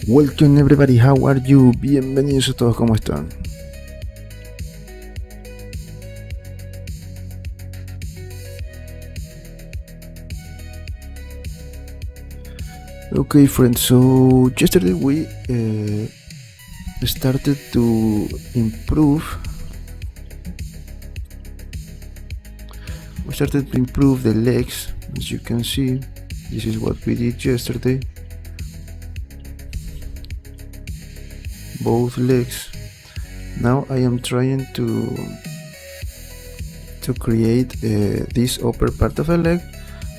Welcome everybody, how are you? Bienvenidos a todos, ¿cómo están? Okay friends, so yesterday we started to improve the legs. As you can see, this is what we did yesterday. Both legs. Now I am trying to create this upper part of the leg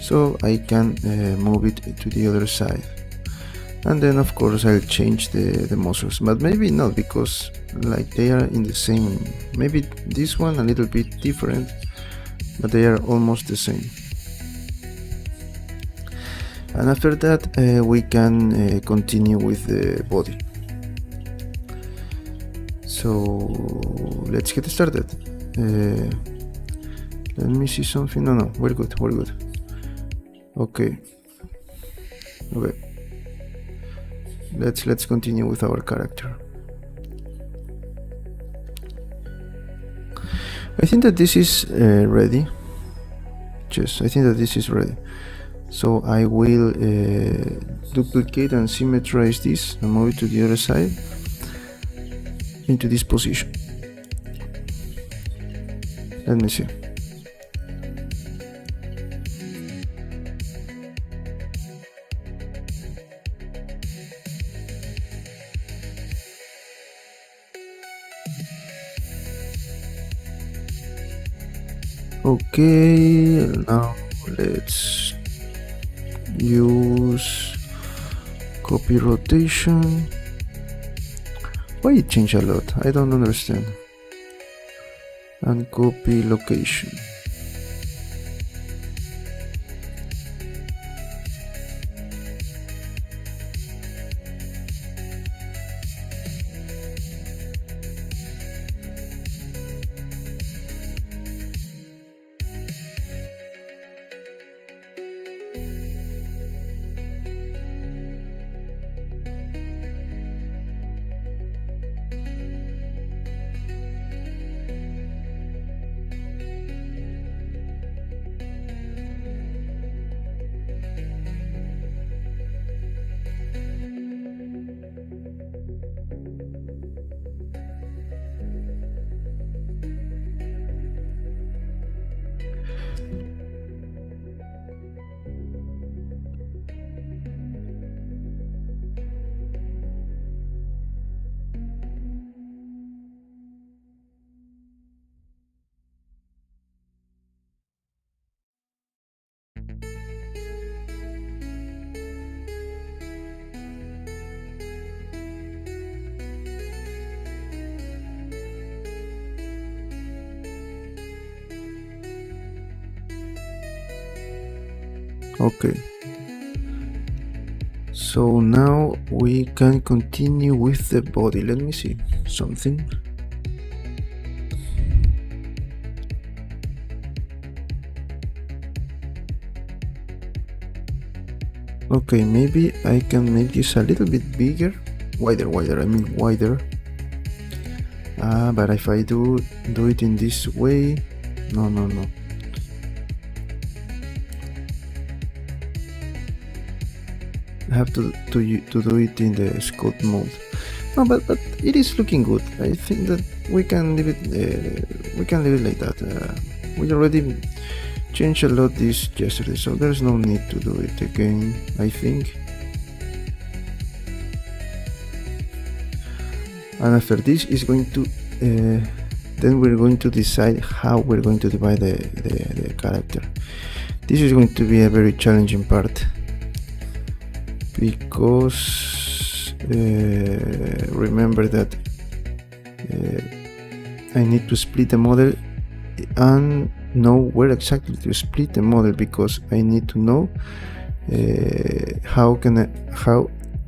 so I can move it to the other side, and then of course I'll change the muscles, but maybe not, because like they are in the same. Maybe this one a little bit different, but they are almost the same. And after that we can continue with the body. So let's get started. Let me see something. No, we're good. Okay. Let's continue with our character. I think that this is ready. Yes, I think that this is ready. So I will duplicate and symmetrize this and move it to the other side into this position. Let me see. Okay, now let's use copy rotation. Why it changed a lot? I don't understand. And copy location. Okay, so now we can continue with the body. Let me see something. Okay, maybe I can make this a little bit bigger, wider. But if I do it in this way, no. I have to do it in the sculpt mode. No, but it is looking good. I think that we can leave it. Like that. We already changed a lot this yesterday, so there's no need to do it again, I think. And after this is going to, then we're going to decide how we're going to divide the character. This is going to be a very challenging part, because remember that I need to split the model and know where exactly to split the model, because I need to know how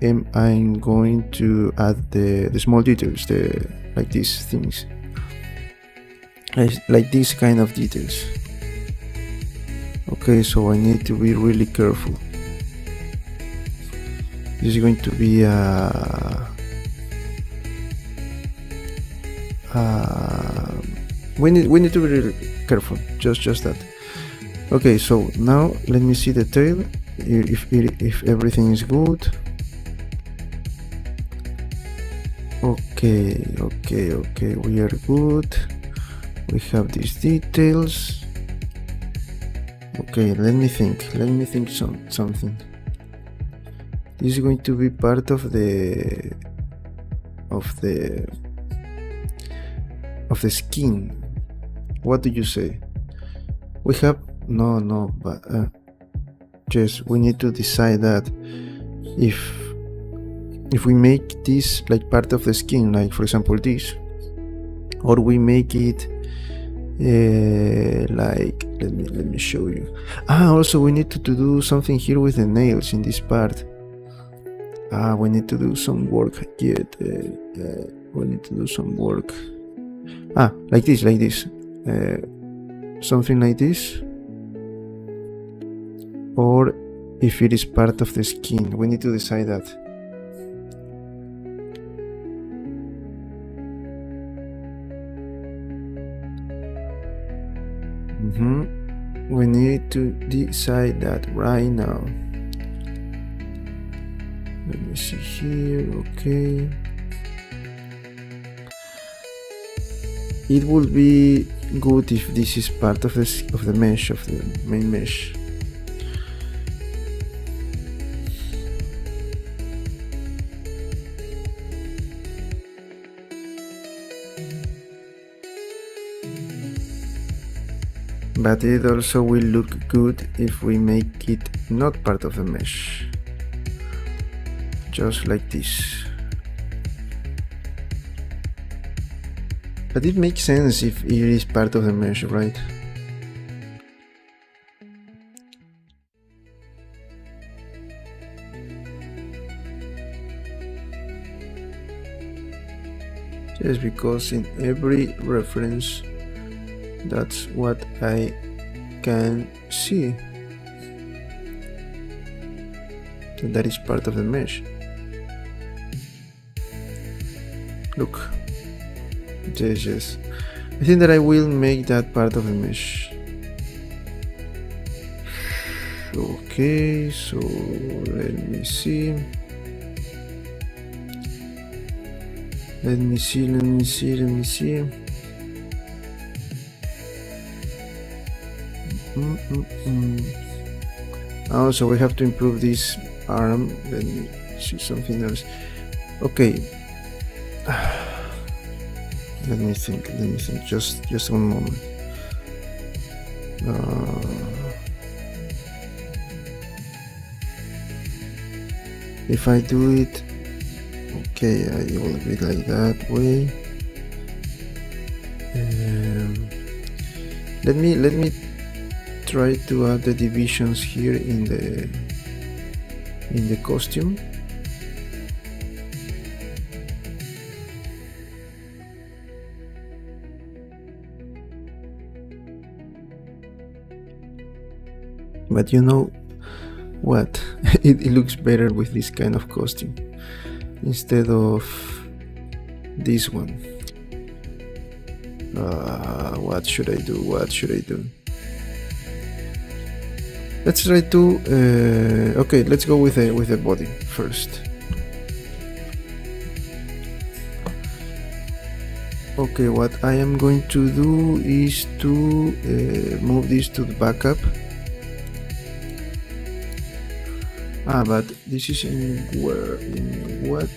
am I going to add the small details, like these things, like these kind of details. Okay, so I need to be really careful. This is going to be we need to be really careful. Just that. Okay, so now let me see the tail. If everything is good. Okay, we are good. We have these details. Okay, let me think something. This is going to be part of the skin. What do you say? We have no, but yes, we need to decide that if we make this like part of the skin, like for example this, or we make it like let me show you. Also we need to do something here with the nails in this part. We need to do some work yet. We need to do some work. Like this, something like this, or if it is part of the skin. We need to decide that. We need to decide that right now. Let me see here. Okay, it would be good if this is part of the mesh, of the main mesh. But it also will look good if we make it not part of the mesh. Just like this. But it makes sense if it is part of the mesh, right? Just because in every reference, that's what I can see. That is part of the mesh. Look. Yes. I think that I will make that part of the mesh. Okay, so let me see. Also, we have to improve this arm. Let me see something else. Okay. Let me think. Just one moment. If I do it, okay, I will be like that way. Let me try to add the divisions here in the costume. But you know what? it looks better with this kind of costume instead of this one. What should I do? Let's try to okay, let's go with the body first. Okay, what I am going to do is to move this to the backup. But this is in where? In what?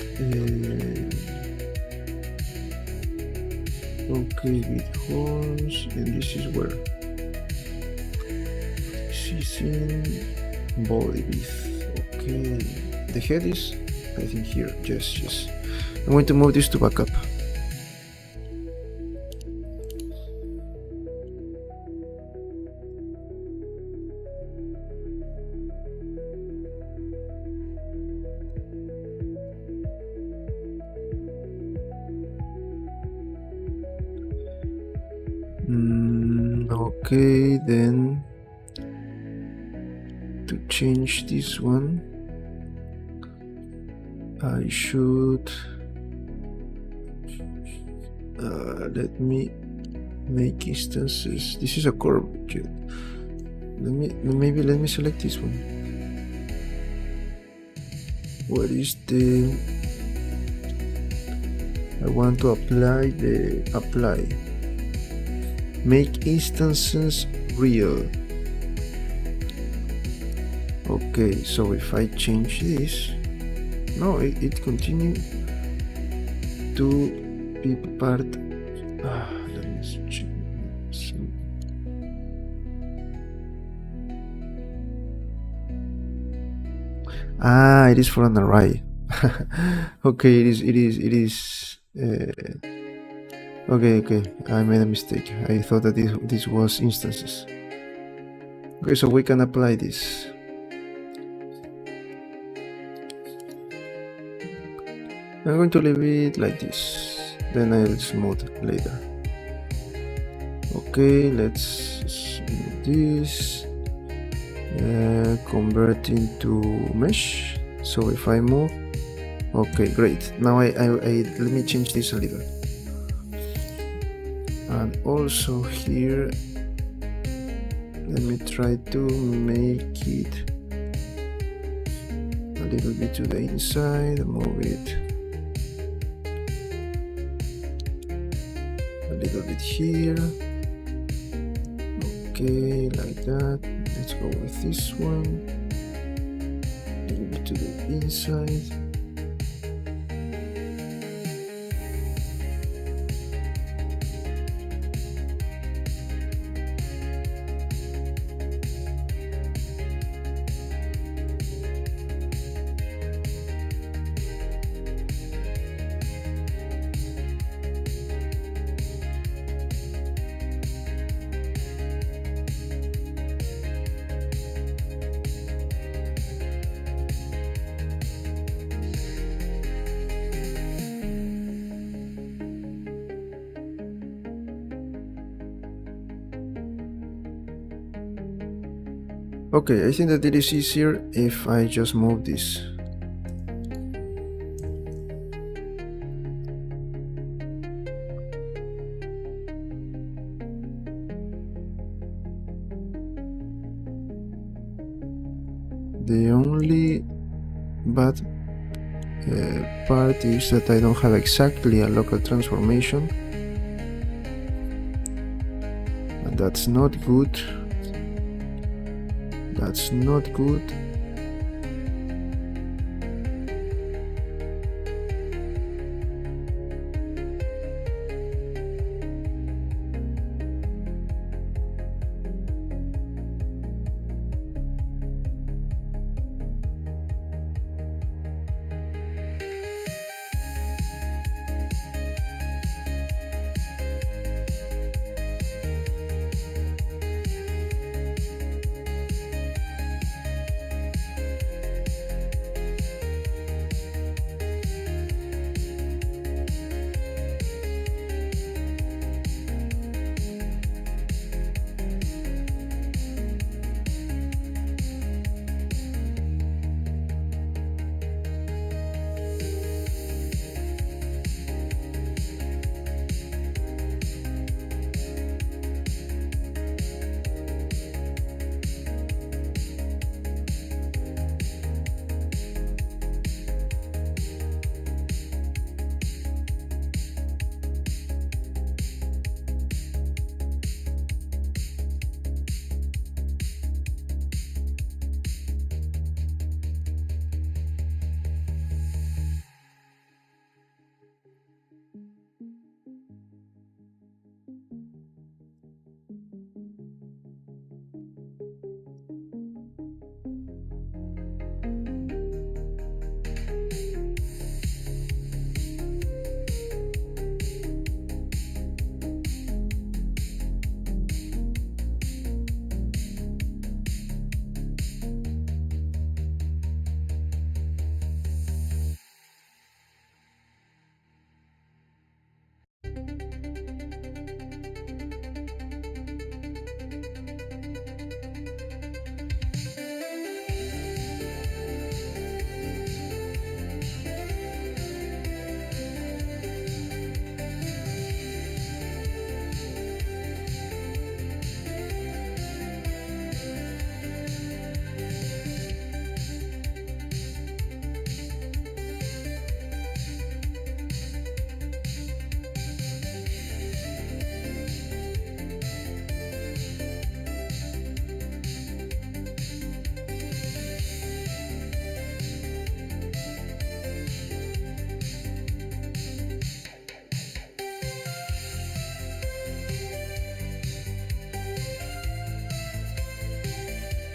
Okay, with horns, and this is where? This is in body width. Okay, the head is, I think, here. Yes. I'm going to move this to backup. Okay, then to change this one, I should let me make instances. This is a core object. Let me select this one. Where is the? I want to apply the apply. Make instances real. Okay, so if I change this, no, it continues to be part. Let me check. It is for an array. Okay, it is. Okay, I made a mistake. I thought that this was instances. Okay, so we can apply this. I'm going to leave it like this, then I'll smooth later. Okay, let's smooth this, convert into mesh. So if I move, okay, great. Now I let me change this a little, and also here let me try to make it a little bit to the inside, move it a little bit here. Okay, like that. Let's go with this one, a little bit to the inside. Okay, I think that it is easier if I just move this. The only bad part is that I don't have exactly a local transformation, and that's not good. That's not good.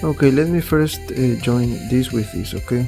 Okay, let me first join this with this, okay?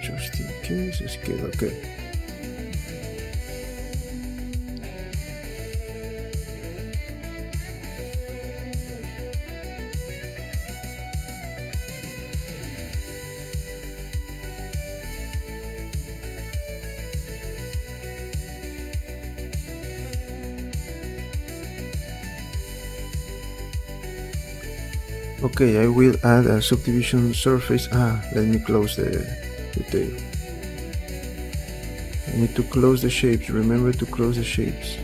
Just in case, scale, okay. Okay, I will add a subdivision surface. Let me close the tail. I need to close the shapes. Remember to close the shapes.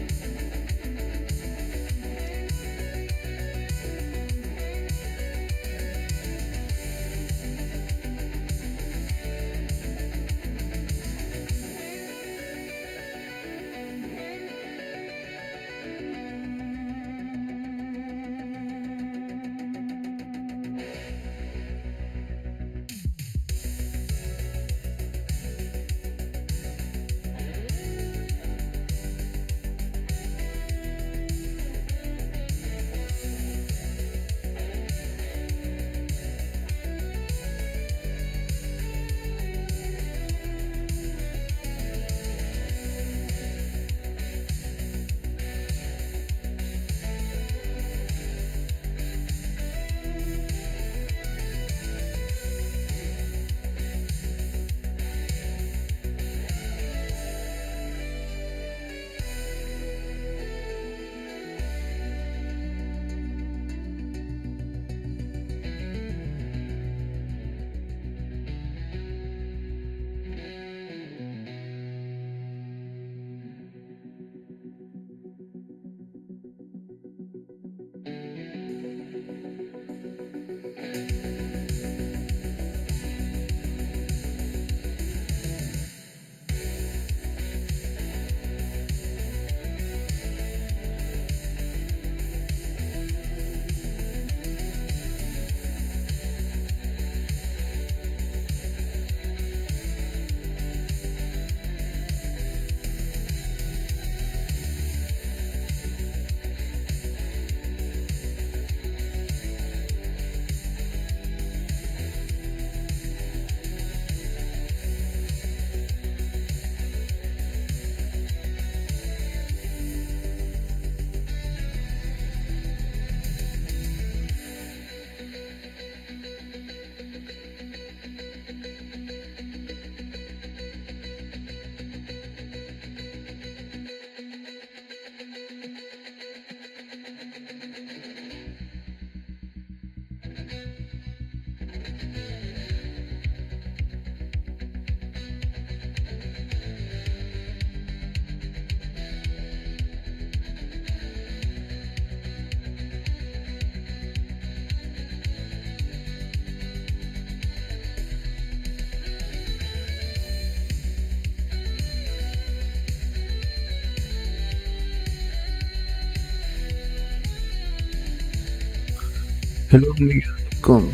Hello, Miguel. Come.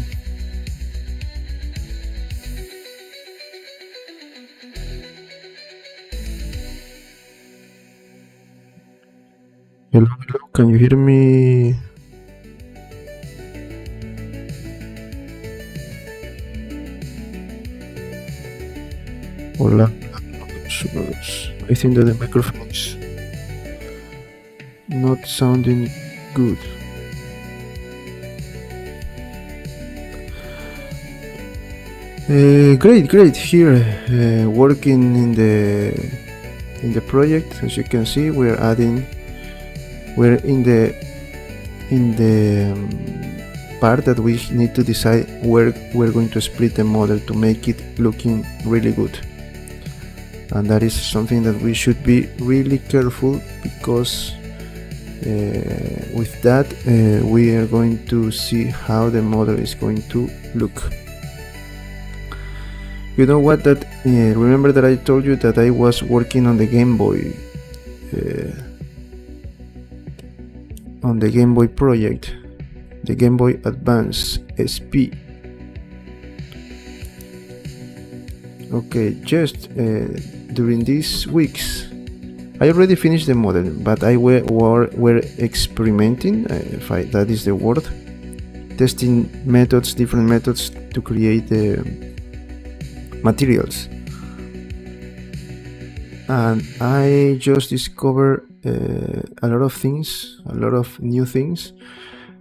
Hello, hello. Can you hear me? Hola. I think that the microphone is not sounding good. Great here, working in the project. As you can see, we're in the part that we need to decide where we're going to split the model to make it looking really good. And that is something that we should be really careful, because with that we are going to see how the model is going to look. You know what, that remember that I told you that I was working on the Game Boy project, the Game Boy Advance SP. Okay, just during these weeks I already finished the model, but I were experimenting, that is the word, testing different methods to create the materials. And I just discovered a lot of things, a lot of new things.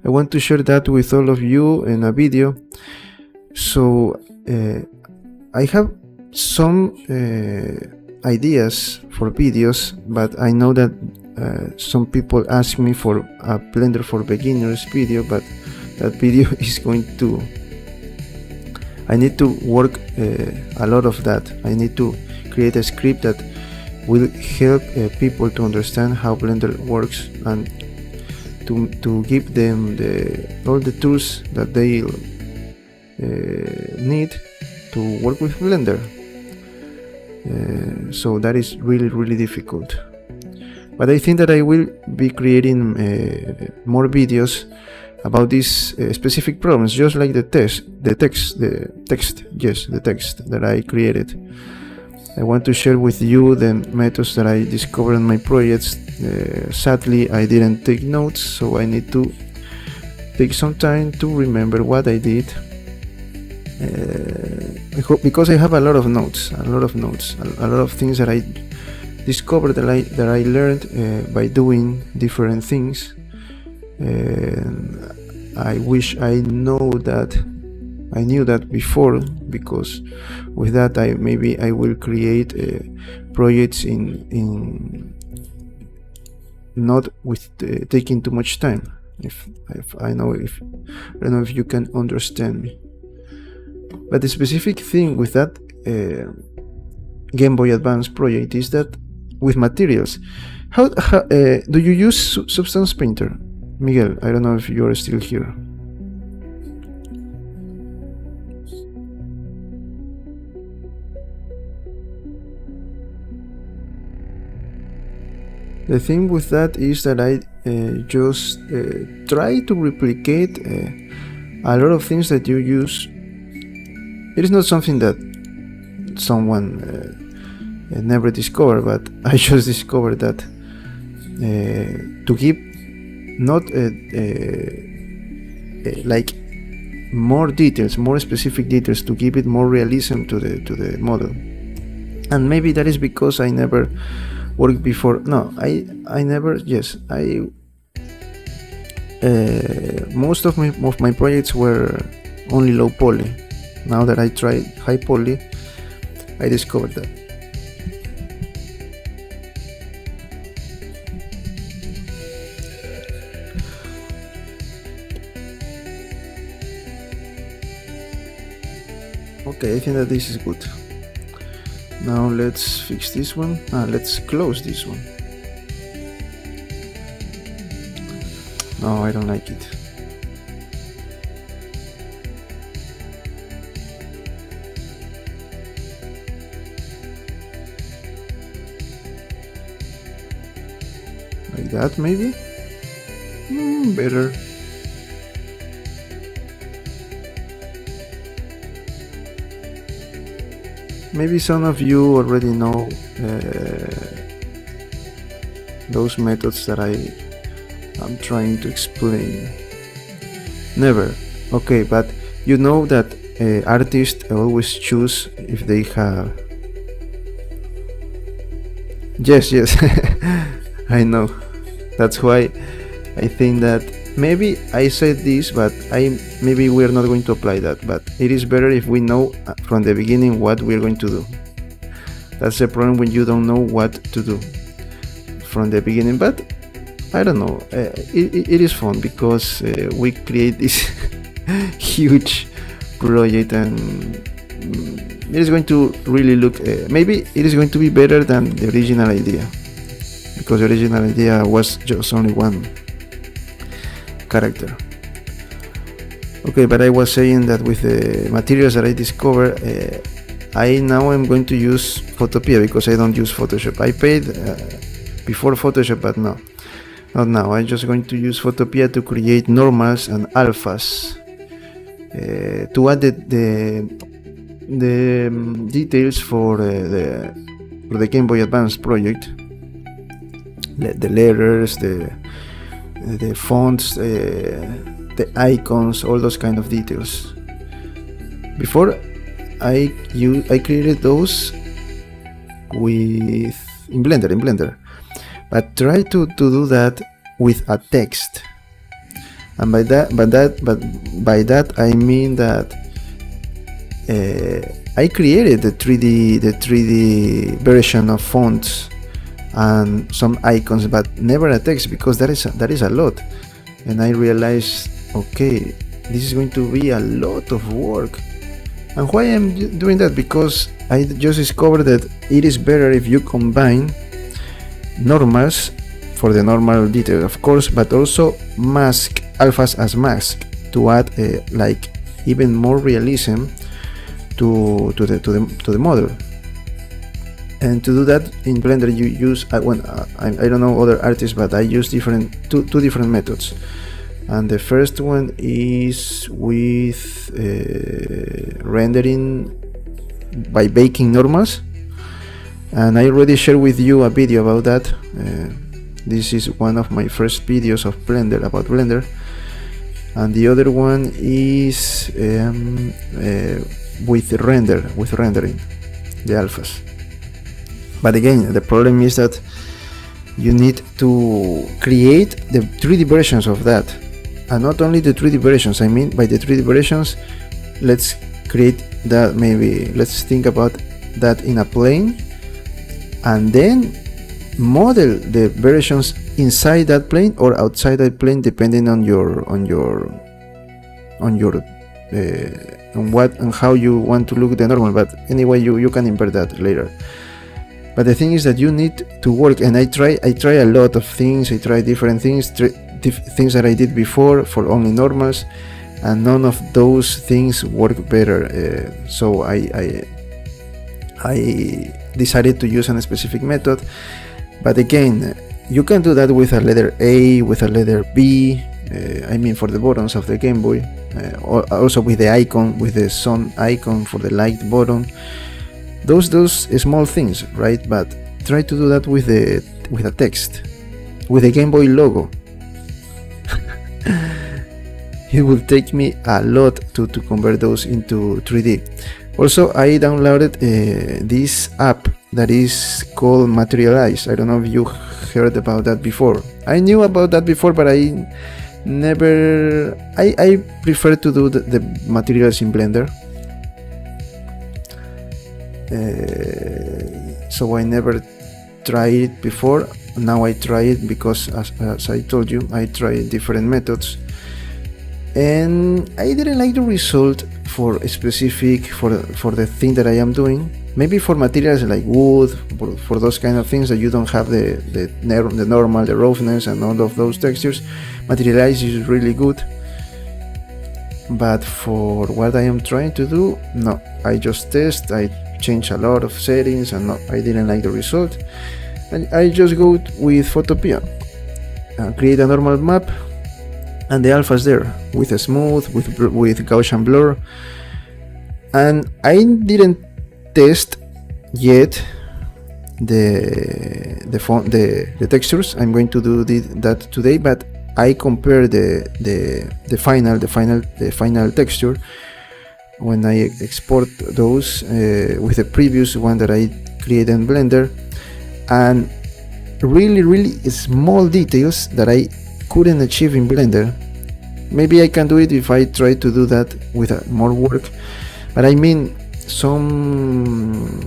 I want to share that with all of you in a video. So I have some ideas for videos, but I know that some people ask me for a Blender for Beginners video, but that video is going to, I need to work a lot of that. I need to create a script that will help people to understand how Blender works, and to give them all the tools that they need to work with Blender. So that is really difficult, but I think that I will be creating more videos about these specific problems, just like the text that I created. I want to share with you the methods that I discovered in my projects. Sadly, I didn't take notes, so I need to take some time to remember what I did. I hope, because I have a lot of notes, a lot of things that I discovered, that I learned by doing different things. I wish I knew that before, because with that maybe I will create projects in not with taking too much time. If I don't know if you can understand me. But the specific thing with that Game Boy Advance project is that with materials, how do you use Substance Painter? Miguel, I don't know if you're still here. The thing with that is that I just try to replicate a lot of things that you use. It is not something that someone never discovered, but I just discovered that to give not like more details, more specific details, to give it more realism to the model. And maybe that is because I never worked before. No, I never. Yes, most of my projects were only low poly. Now that I tried high poly, I discovered that. Okay, I think that this is good. Now let's fix this one. Let's close this one. No, I don't like it. Like that, maybe? Better. Maybe some of you already know those methods that I'm trying to explain. Never. Okay, but you know that artists always choose if they have. Yes. I know. That's why I think that maybe I said this, but maybe we're not going to apply that, but it is better if we know from the beginning what we're going to do. That's the problem when you don't know what to do from the beginning. But I don't know, it is fun because we create this huge project, and it is going to really look, maybe it is going to be better than the original idea, because the original idea was just only one character. Okay, but I was saying that with the materials that I discovered, I now am going to use Photopea because I don't use Photoshop. I paid before Photoshop, but no, not now. I'm just going to use Photopea to create normals and alphas, to add the details for the Game Boy Advance project, the letters, the fonts, the icons, all those kind of details. Before I created those in Blender, but try to do that with a text, and by that I mean that I created the 3D version of fonts and some icons, but never a text, because that is a lot, and I realized, okay, this is going to be a lot of work. And why I'm doing that? Because I just discovered that it is better if you combine normals for the normal detail, of course, but also alphas as mask to add like even more realism to the model. And to do that in Blender, you use I don't know other artists, but I use two different methods. And the first one is with rendering by baking normals, and I already shared with you a video about that. This is one of my first videos of Blender, about Blender. And the other one is with rendering the alphas. But again, the problem is that you need to create the 3D versions of that. And not only the 3D versions, I mean by the 3D versions, let's create that, maybe let's think about that in a plane, and then model the versions inside that plane or outside that plane, depending on what and how you want to look the normal. But anyway, you can invert that later. But the thing is that you need to work, and I try a lot of things. I try different things, things that I did before for only normals, and none of those things work better. So I decided to use a specific method. But again, you can do that with a letter A, with a letter B, I mean for the buttons of the Game Boy, also with the icon, with the sun icon for the light button, those small things, right? But try to do that with a text, with the Game Boy logo. It will take me a lot to convert those into 3D. Also, I downloaded this app that is called Materialize. I don't know if you heard about that before. I knew about that before, but I prefer to do the materials in Blender. So I never tried it before. Now I try it because, as I told you, I tried different methods, and I didn't like the result for the thing that I am doing. Maybe for materials like wood, for those kind of things that you don't have the normal, the roughness and all of those textures, Materialize is really good. But for what I am trying to do, no. I just test, I change a lot of settings, and no, I didn't like the result. And I just go with Photopea, create a normal map, and the alphas there with a smooth, with Gaussian blur. And I didn't test yet the textures. I'm going to do that today, but I compare the final texture when I export those with the previous one that I created in Blender, and really small details that I couldn't achieve in Blender Maybe I can do it if I try to do that with more work, but I mean some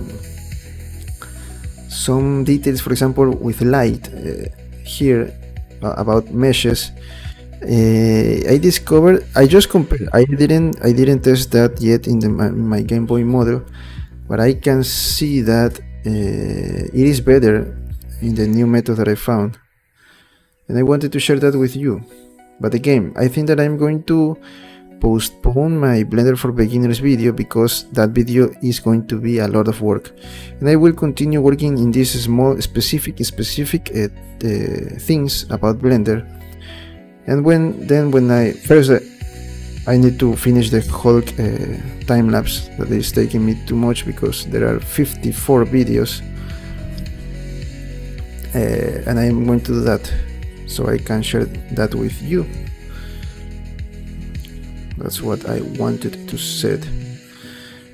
details, for example with light here about meshes. I discovered, I just compared, I didn't test that yet in my Game Boy model, but I can see that it is better in the new method that I found, and I wanted to share that with you. But again, I think that I'm going to postpone my Blender for Beginners video because that video is going to be a lot of work, and I will continue working in these small specific things about Blender. And when I need to finish the whole time lapse that is taking me too much because there are 54 videos, and I'm going to do that so I can share that with you. That's what I wanted to say.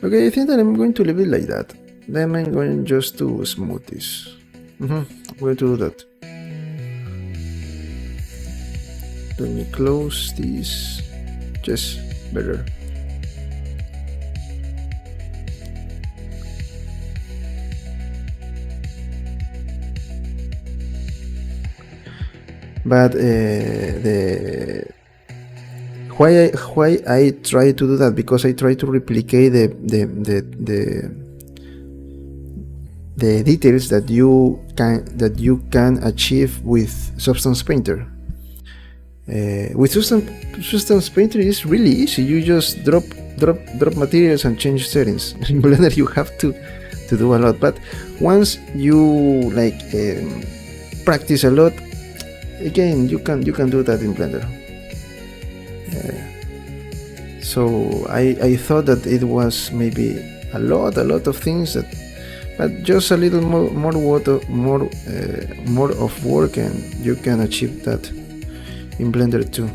Okay, I think that I'm going to leave it like that. Then I'm going just to smooth this. I'm going to do that. Let me close this. Just better. But why I try to do that? Because I try to replicate the details that you can achieve with Substance Painter. With Substance Painter is really easy. You just drop materials and change settings. In Blender you have to do a lot, but once you practice a lot, again you can do that in Blender. So I thought that it was maybe a lot of things that, but just a little more of work, and you can achieve that in Blender too.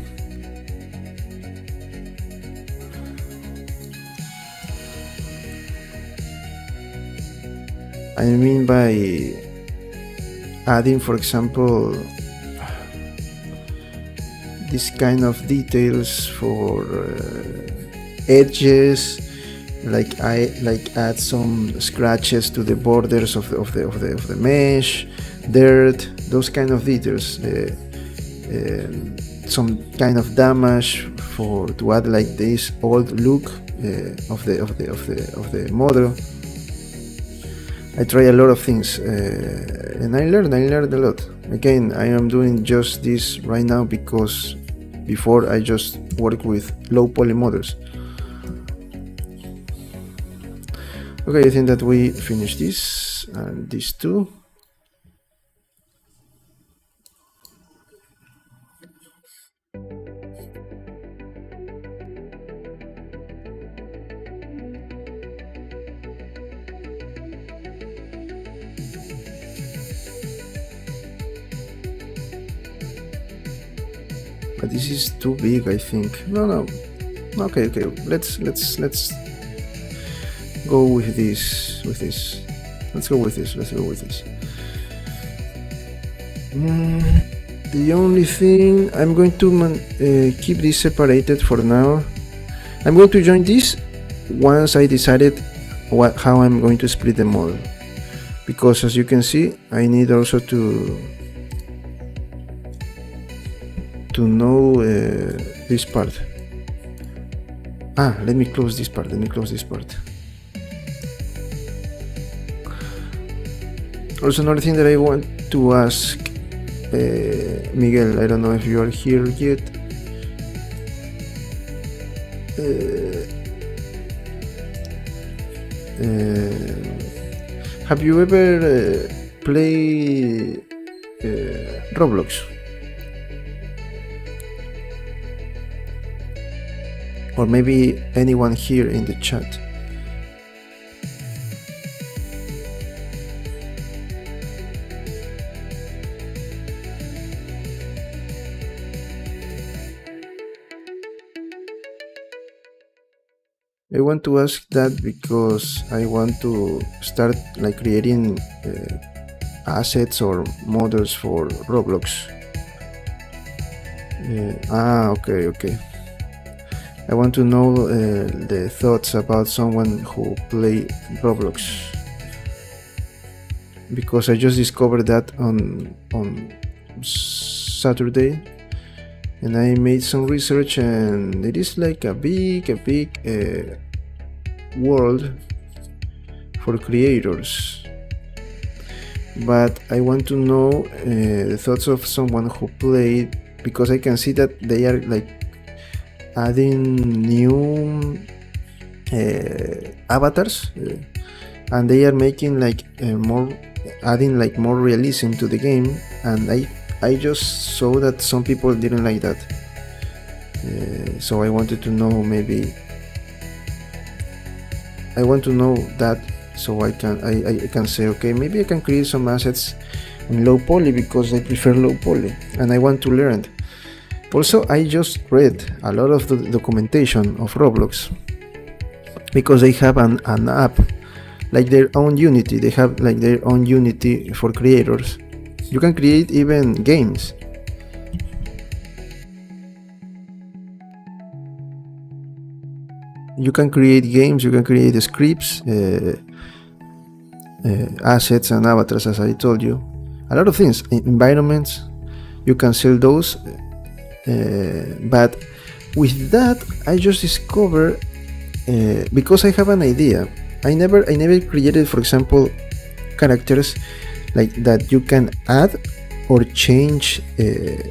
I mean by adding, for example, this kind of details for edges, like add some scratches to the borders of the mesh, dirt, those kind of details. Some kind of damage to add like this old look of the model. I try a lot of things, and I learned a lot. Again, I am doing just this right now because before I just work with low poly models. Okay, I think that we finished this and these two. But this is too big, I think. No. Okay. Let's go with this. Let's go with this. The only thing, I'm going to keep this separated for now. I'm going to join this once I decided how I'm going to split the model, because as you can see, I need also to know this part. Let me close this part. Also, another thing that I want to ask Miguel, I don't know if you are here yet. Have you ever played Roblox? Or maybe anyone here in the chat. I want to ask that because I want to start creating assets or models for Roblox. Okay. I want to know the thoughts about someone who play Roblox, because I just discovered that on Saturday, and I made some research, and it is like a big world for creators. But I want to know the thoughts of someone who played, because I can see that they are like adding new avatars, and they are making like adding like more realism to the game, and I just saw that some people didn't like that, so I wanted to know, maybe I want to know that, so I can say, okay, maybe I can create some assets in low poly, because I prefer low poly and I want to learn. Also, I just read a lot of the documentation of Roblox, because they have an app, like their own Unity. They have like their own Unity for creators. You can create even games. You can create games, you can create scripts, assets and avatars, as I told you. A lot of things, environments, you can sell those. But with that, I just discovered, because I have an idea. I never created, for example, characters like that you can add or change,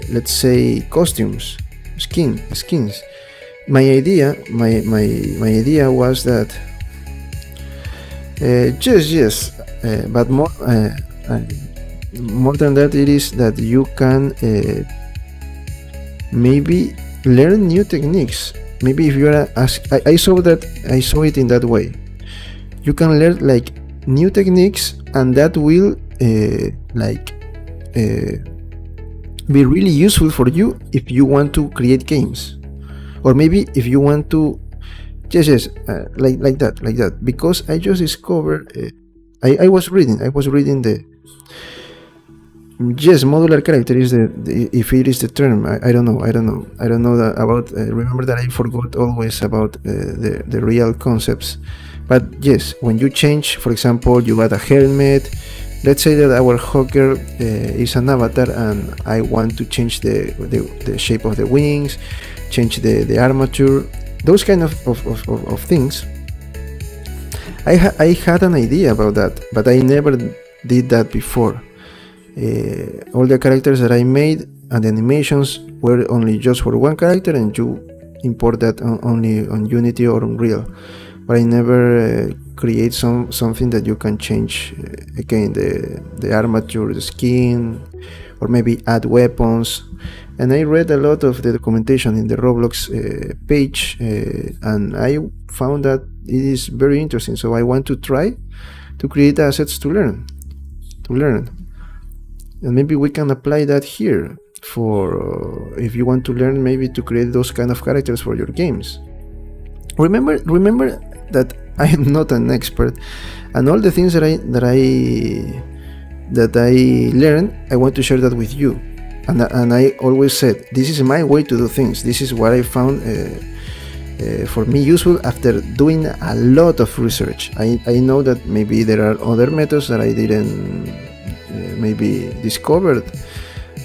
let's say, costumes, skins. My idea was that yes, but more than that, it is that you can maybe learn new techniques. Maybe if you are I saw it in that way. You can learn like new techniques, and that will be really useful for you if you want to create games, or maybe if you want to like that, because I just discovered, I was reading the modular character is if it is the term. I don't know that about. Remember that I forgot always about the real concepts. But yes, when you change, for example, you add a helmet. Let's say that our Hawkgirl is an avatar, and I want to change the shape of the wings, change the armature, those kind of things. I had an idea about that, but I never did that before. All the characters that I made and the animations were only just for one character, and you import that only on Unity or Unreal. But I never create something that you can change again the armature, the skin, or maybe add weapons. And I read a lot of the documentation in the Roblox page, and I found that it is very interesting. So I want to try to create assets to learn, and maybe we can apply that here for if you want to learn, maybe to create those kind of characters for your games. Remember that I am not an expert, and all the things that I learned, I want to share that with you. And I always said, this is my way to do things. This is what I found for me useful after doing a lot of research. I know that maybe there are other methods that I didn't maybe discovered,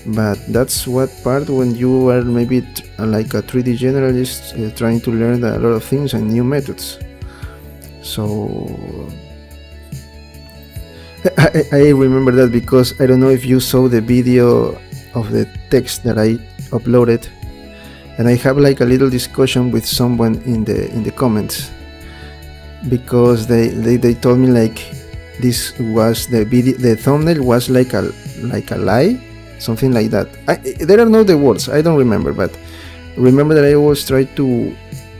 but that's what part when you are maybe like a 3D generalist trying to learn a lot of things and new methods. So I remember that because I don't know if you saw the video of the text that I uploaded, and I have like a little discussion with someone in the comments, because they told me like this was the video, the thumbnail was like a lie, something like that. There are no the words, I don't remember, but remember that I always try to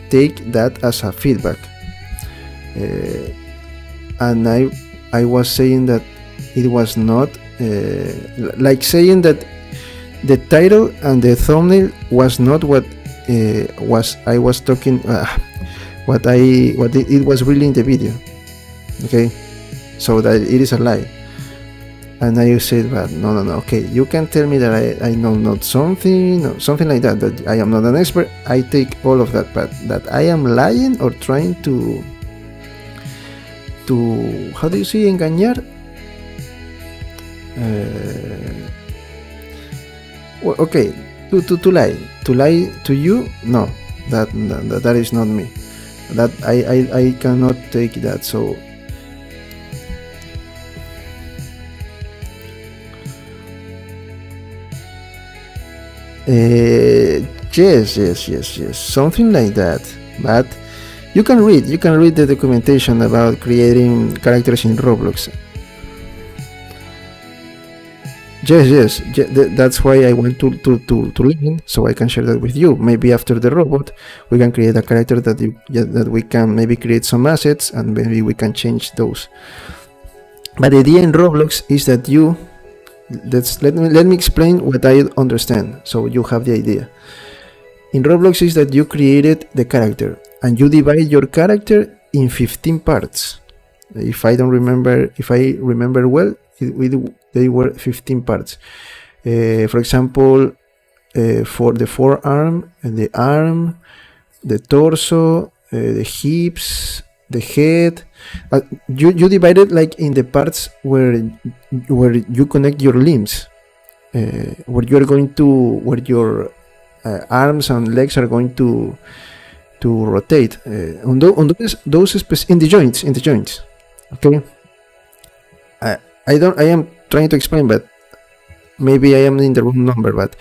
take that as a feedback, and I was saying that it was not like saying that the title and the thumbnail was not what I was talking, what it was really in the video. Okay, so that it is a lie. and I said, but no, okay, you can tell me that I know not something, or something like that, that I am not an expert. I take all of that, but that I am lying or trying to how do you say engañar? Well, okay, to lie to you, no, that is not me. That I cannot take that. So yes, something like that. But you can read the documentation about creating characters in Roblox. Yes, that's why I want to learn, so I can share that with you. Maybe after the robot, we can create a character that we can maybe create some assets, and maybe we can change those. But the idea in Roblox is that let me explain what I understand, so you have the idea. In Roblox is that you created the character, and you divide your character in 15 parts. If I remember well, they were 15 parts. For example, for the forearm, the arm, the torso, the hips, the head. You divide it like in the parts where you connect your limbs, where your arms and legs are going to rotate on those in the joints. Okay. I am trying to explain, but maybe I am in the wrong number. But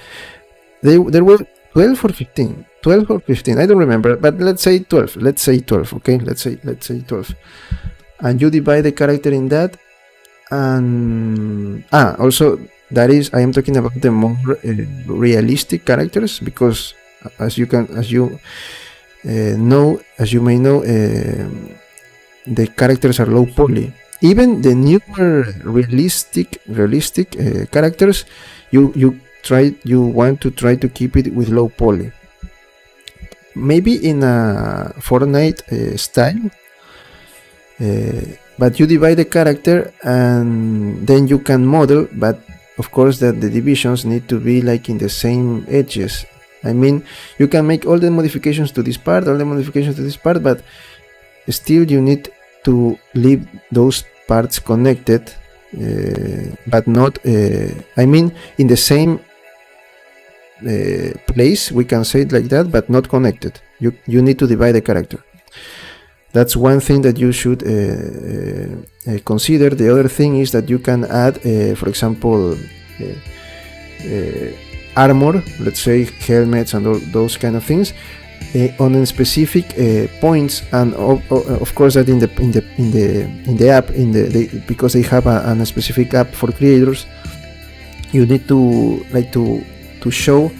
there were 12 or 15. I don't remember, but let's say 12. Okay, let's say 12. And you divide the character in that, and also that is, I am talking about the more realistic characters, because as you may know, the characters are low poly. Even the newer realistic characters, you want to try to keep it with low poly. Maybe in a Fortnite style, but you divide the character and then you can model. But of course, that the divisions need to be like in the same edges. I mean, you can make all the modifications to this part, but still you need to leave those parts connected, but not in the same place, we can say it like that, but not connected. You need to divide the character. That's one thing that you should consider. The other thing is that you can add, for example, armor, let's say helmets and all those kind of things, on specific points, and of course that in the app, because they have a specific app for creators, you need to show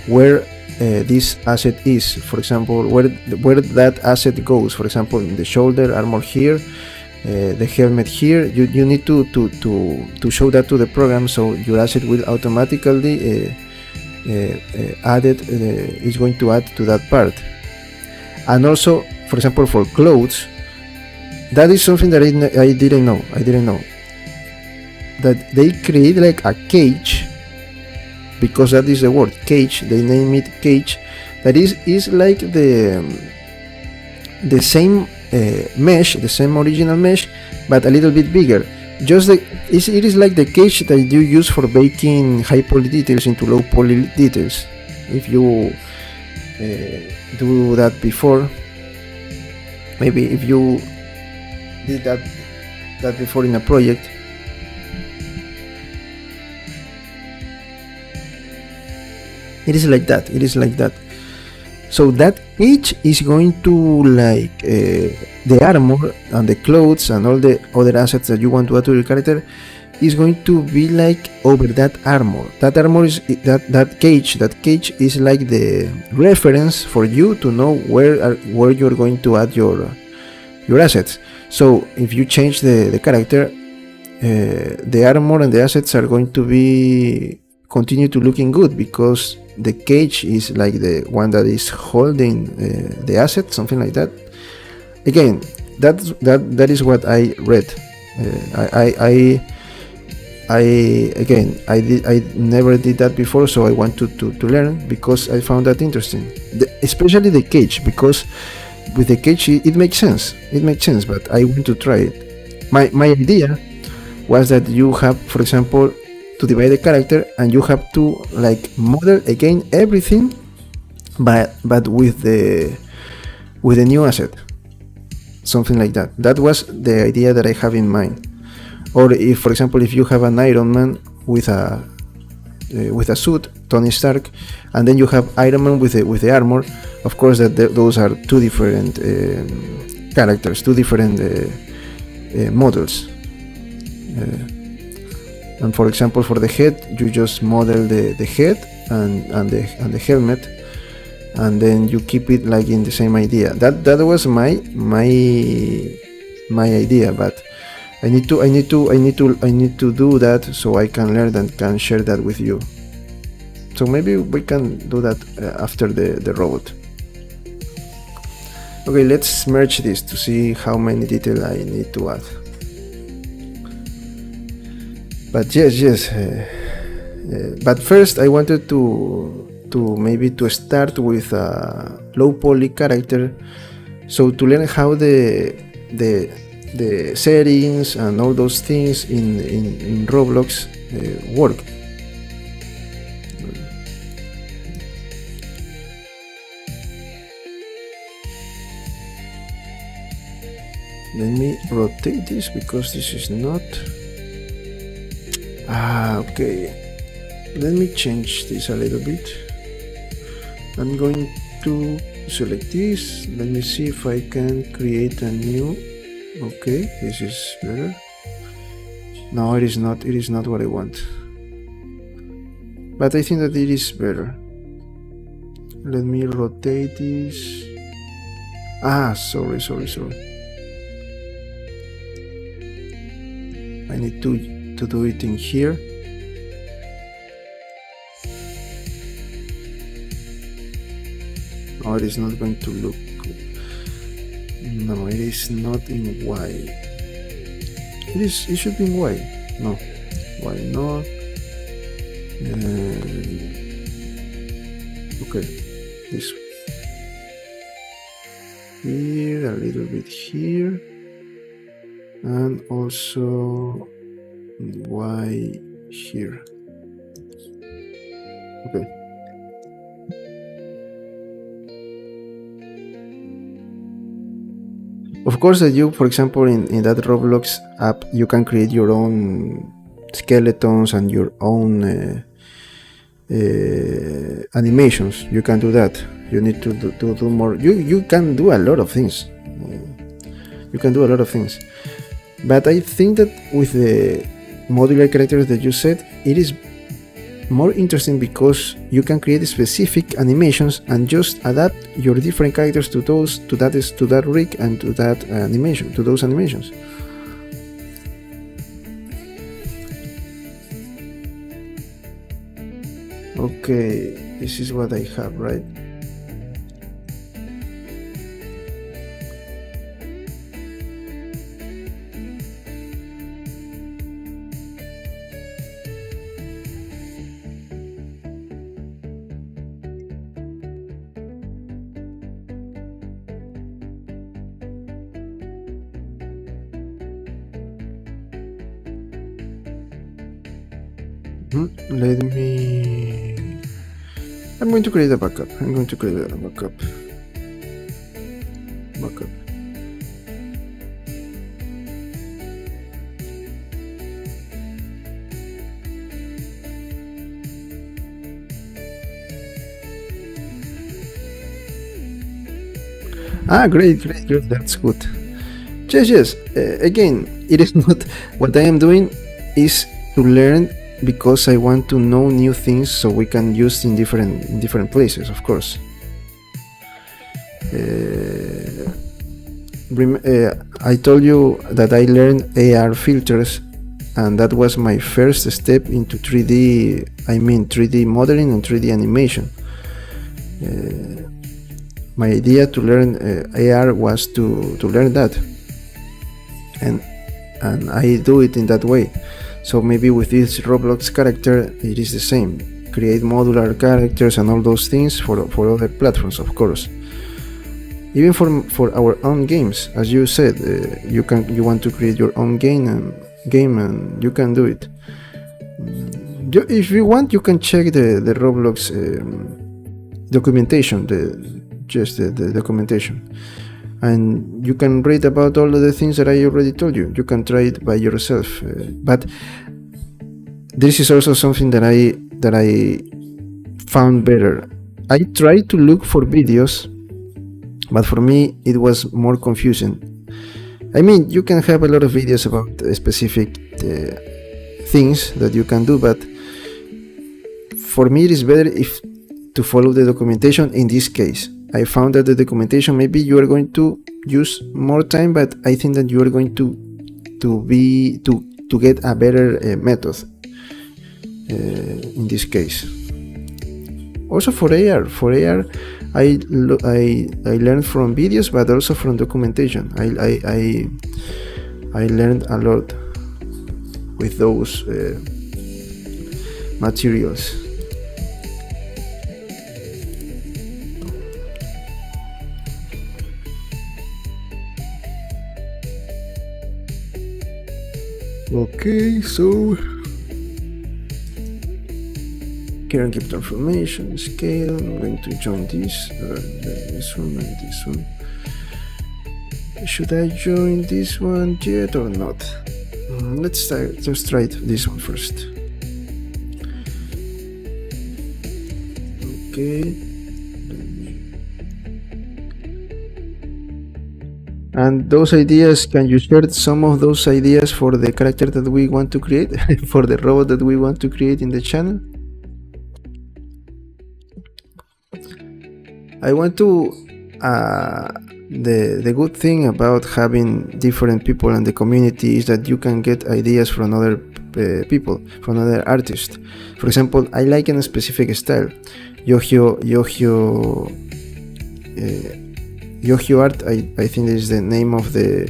where this asset is. For example, where that asset goes. For example, in the shoulder armor here, the helmet here. You need to show that to the program, so your asset will automatically is going to add to that part. And also, for example, for clothes, that is something that I didn't know. That they create like a cage, because that is the word cage. They name it cage. That is like the same mesh, the same original mesh, but a little bit bigger. It is like the cage that you use for baking high poly details into low poly details. If you do that before, maybe if you did that before in a project, it is like that. So that cage is going to like the armor and the clothes and all the other assets that you want to add to your character is going to be like over that armor. That armor is that cage. That cage is like the reference for you to know where you're going to add your assets. So if you change the character, the armor and the assets are going to continue to looking good, because the cage is like the one that is holding the asset, something like that. Again, that is what I read. I never did that before, so I want to learn because I found that interesting, especially the cage, because with the cage it makes sense. It makes sense, but I want to try it. My idea was that you have, for example, to divide the character, and you have to like model again everything, but with the new asset, something like that. That was the idea that I have in mind. Or if, for example, if you have an Iron Man with a suit, Tony Stark, and then you have Iron Man with the armor, of course those are two different characters, two different models. And for example, for the head, you just model the head and the helmet, and then you keep it like in the same idea. That was my idea, but I need to do that so I can learn and can share that with you. So maybe we can do that after the robot. Okay, let's merge this to see how many details I need to add. But yes. But first, I wanted to maybe to start with a low poly character, so to learn how the settings and all those things in Roblox work. Let me rotate this because this is not. Okay. Let me change this a little bit. I'm going to select this. Let me see if I can create a new. Okay, this is better. No, it is not. It is not what I want. But I think that it is better. Let me rotate this. Sorry. I need to do it in here. No, it is not going to look good. No, it is not in Y. It should be in Y. No, why not? Okay, this one. Here, a little bit here, and also Y here. Okay. Of course, that you, for example, in that Roblox app, you can create your own skeletons and your own animations. You can do that. You need to do more. You can do a lot of things. But I think that with the modular characters that you said, it is more interesting because you can create specific animations and just adapt your different characters to that rig and to that animation, to those animations. Okay, this is what I have, right? I'm going to create a backup. Great. That's good. Yes. Again, it is not what I am doing is to learn because I want to know new things so we can use in different places, of course. I told you that I learned AR filters, and that was my first step into 3D modeling and 3D animation. My idea to learn AR was to learn that, and I do it in that way. So maybe with this Roblox character it is the same. Create modular characters and all those things for other platforms, of course. Even for our own games, as you said, you want to create your own game and you can do it. If you want, you can check the Roblox documentation, the documentation, and you can read about all of the things that I already told you. You can try it by yourself, but this is also something that I found better. I tried to look for videos, but for me it was more confusing. I mean, you can have a lot of videos about specific things that you can do, but for me it is better if to follow the documentation. In this case, I found that the documentation, maybe you are going to use more time, but I think that you are going to get a better method in this case. Also for AR, I learned from videos, but also from documentation. I learned a lot with those materials. Okay, so current keep transformation, scale. I'm going to join this one and this one. Should I join this one yet or not? Let's try this one first. Okay. And those ideas, can you share some of those ideas for the character that we want to create, for the robot that we want to create in the channel? I want to, the good thing about having different people in the community is that you can get ideas from other people, from other artists. For example, I like a specific style. Yohio Art, I think is the name of the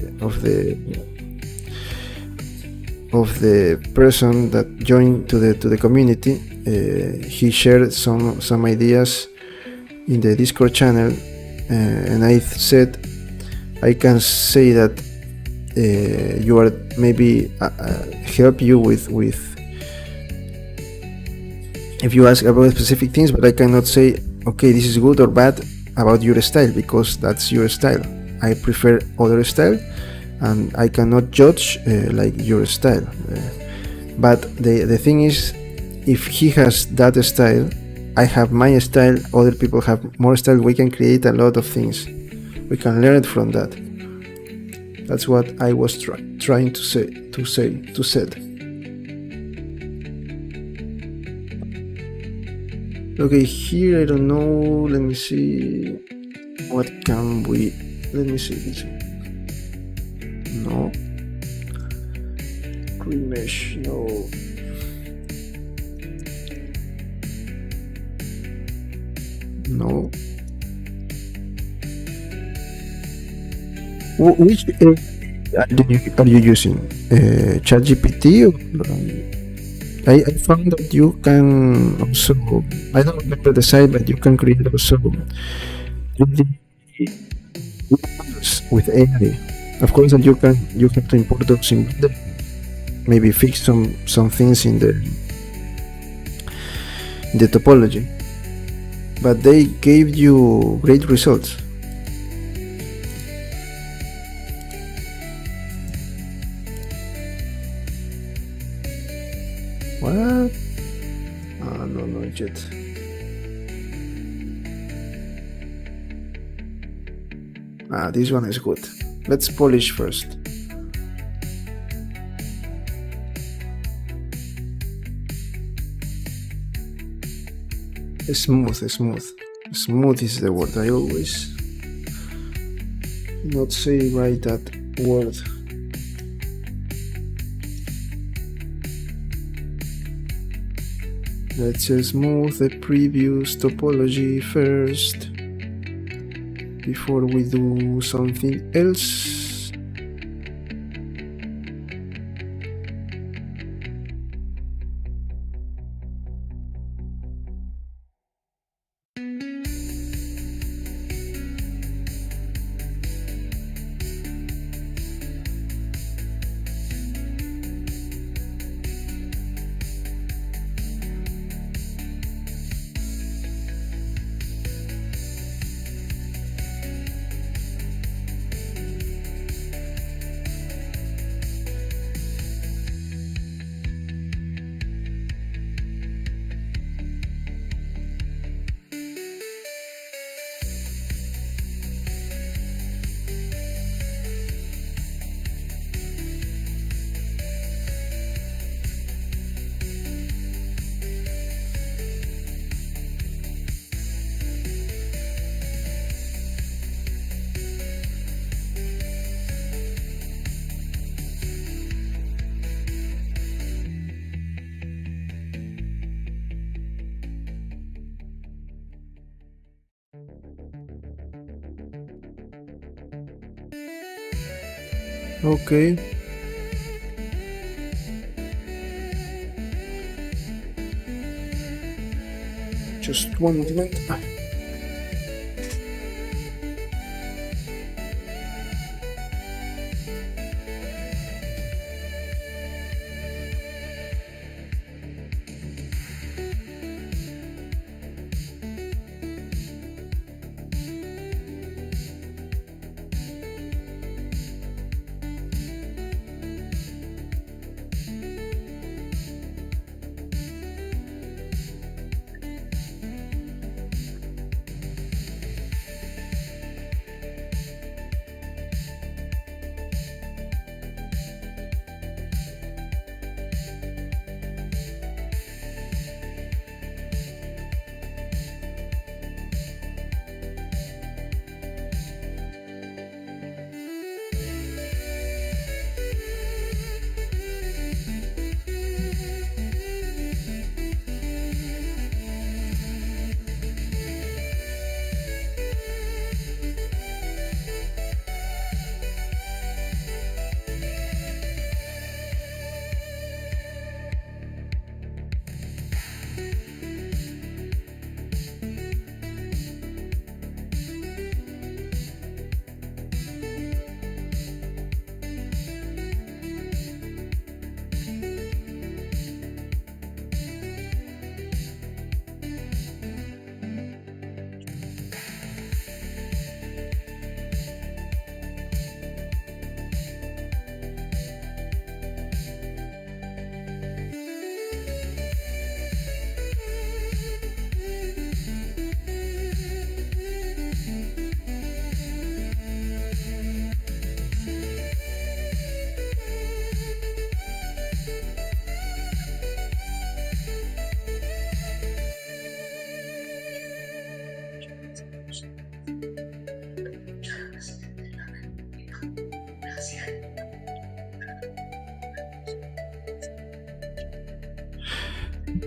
person that joined to the community. He shared some ideas in the Discord channel, and I said I can say that you are maybe help you with if you ask about specific things, but I cannot say okay, this is good or bad about your style, because that's your style. I prefer other style and I cannot judge like your style, but the thing is, if he has that style, I have my style, other people have more style, we can create a lot of things, we can learn from that. That's what I was trying to say. Okay, here I don't know, let me see, what can we, let me see this one. No. Remesh, no. No. Which are you using? ChatGPT or? I found that you can also, I don't remember the site, but you can create also with AI. Of course, that you have to import those in, maybe fix some things in the topology, but they gave you great results. What? No, not yet. This one is good. Let's polish first. Smooth is the word. I always not say right that word. Let's smooth the previous topology first before we do something else. Okay, just one moment.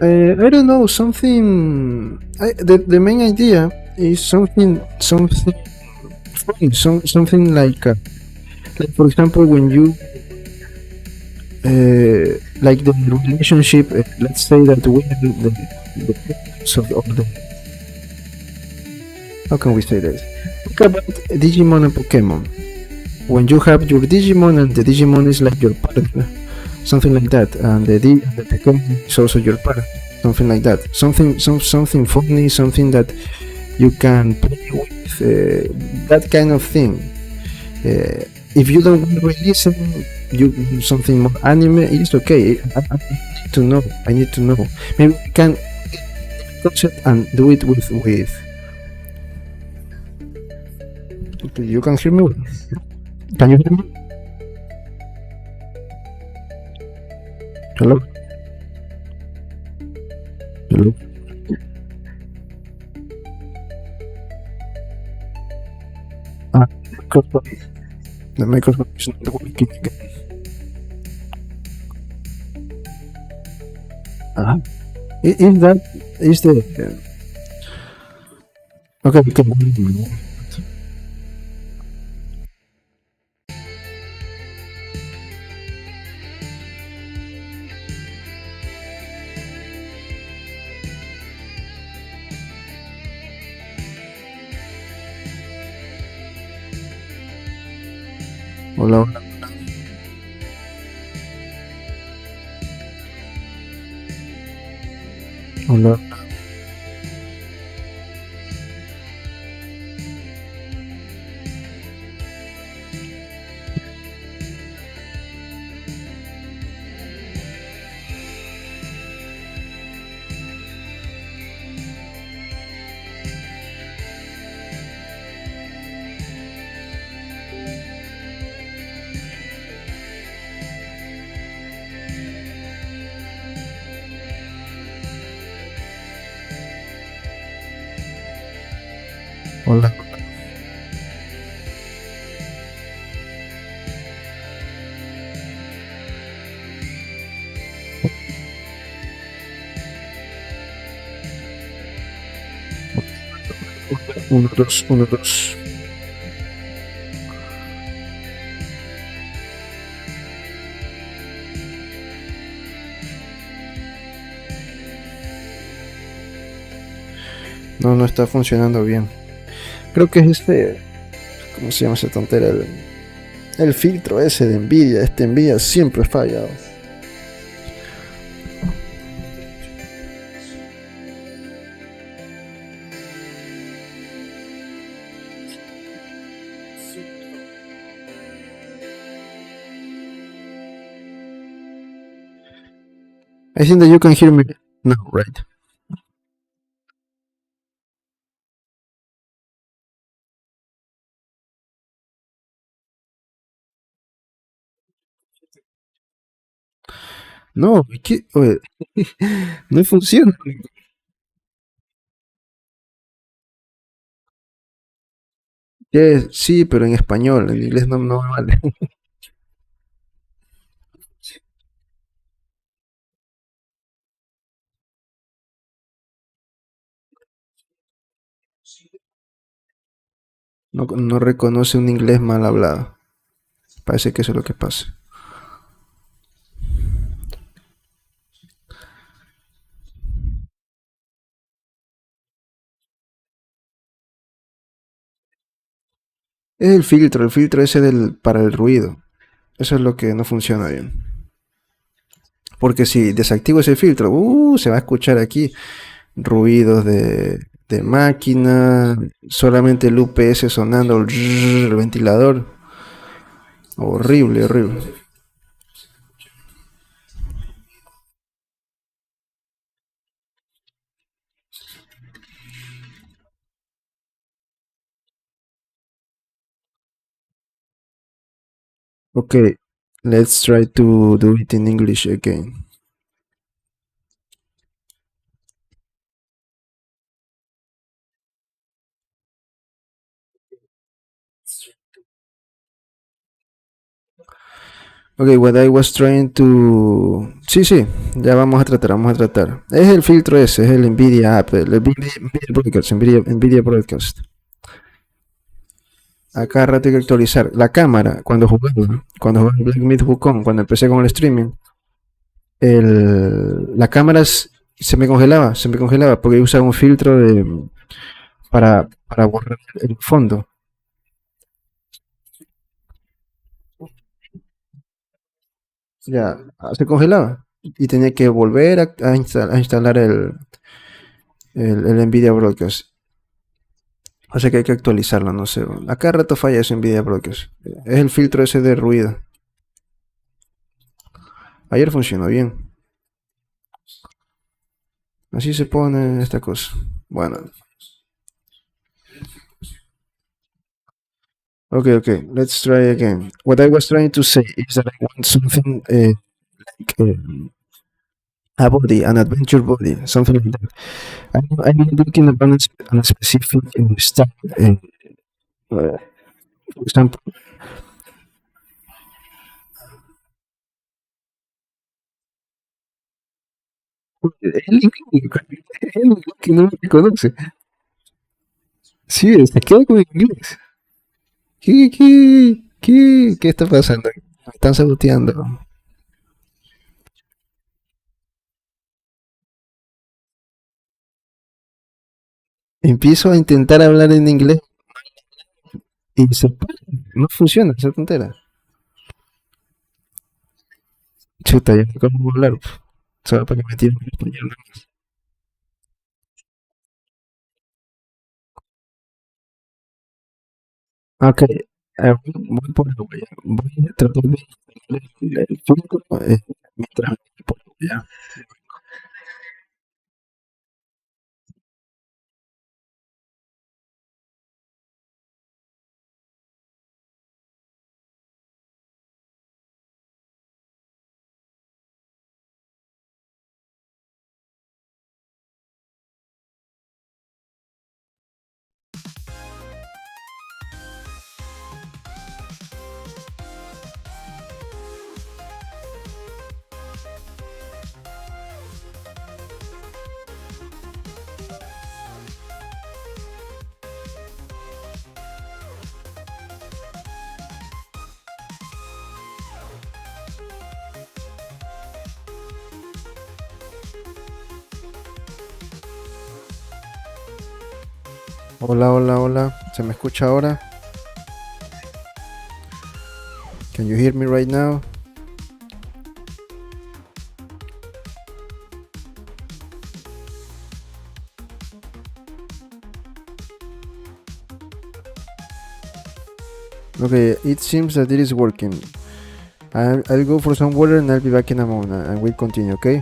I don't know, something. The main idea is something funny, something like for example when you like the relationship. Let's say that we have the of the how can we say this? Think about Digimon and Pokemon. When you have your Digimon and the Digimon is like your partner, something like that, and the Pokemon is also your partner, something like that. Something funny, something that you can play with, that kind of thing. If you don't want to release it, you something more anime. It's okay. I need to know. I need to know. Maybe we can touch it and do it with. Okay, you can hear me? Can you hear me? Hello? Hello? Ah, microphone. The microphone is not working again. Is that is the okay? We can. Hola, hola, hola. Hola. Uno, dos, uno, dos. No, no está funcionando bien. Creo que es ¿cómo se llama esa tontera? El filtro ese de Nvidia. Este Nvidia siempre falla. I think that you can hear me now, right? No, oye, no funciona. Sí, pero en español, en inglés no, no me vale. No, no reconoce un inglés mal hablado. Parece que eso es lo que pasa. Es el filtro ese para el ruido. Eso es lo que no funciona bien. Porque si desactivo ese filtro, se va a escuchar aquí ruidos de máquina, solamente el UPS sonando, el ventilador. Horrible, horrible. Okay, let's try to do it in English again. Okay, what I was trying to... Sí, sí, ya vamos a tratar, vamos a tratar. Es el filtro ese, es el Nvidia App, el Nvidia Broadcast, Nvidia Broadcast. Acá rato hay que actualizar. La cámara, cuando jugaba Black Myth Wukong, cuando empecé con el streaming, la cámara se me congelaba porque usaba un filtro para borrar el fondo. Ya, se congelaba. Y tenía que volver a instalar el Nvidia Broadcast. O sea que hay que actualizarlo, no sé. Acá rato falla ese Nvidia Broadcast. Es el filtro ese de ruido. Ayer funcionó bien. Así se pone esta cosa. Bueno, okay, okay. Let's try again. What I was trying to say is that I want something like a body, an adventure body, something like that. I'm not looking on a specific style. For example, el que no me conoce. Sí, se queda con inglés. ¿Qué está pasando? Me están saboteando. Empiezo a intentar hablar en inglés y no funciona esa tontera. Chuta, ya cómo hablar. Solo para que me tiren en español. Ok, voy por agua ya. Voy a tratar de el filtro mientras voy por agua ya. Hola, hola, hola. ¿Se me escucha ahora? Can you hear me right now? Okay, it seems that it is working. I'll go for some water and I'll be back in a moment and we'll continue, okay?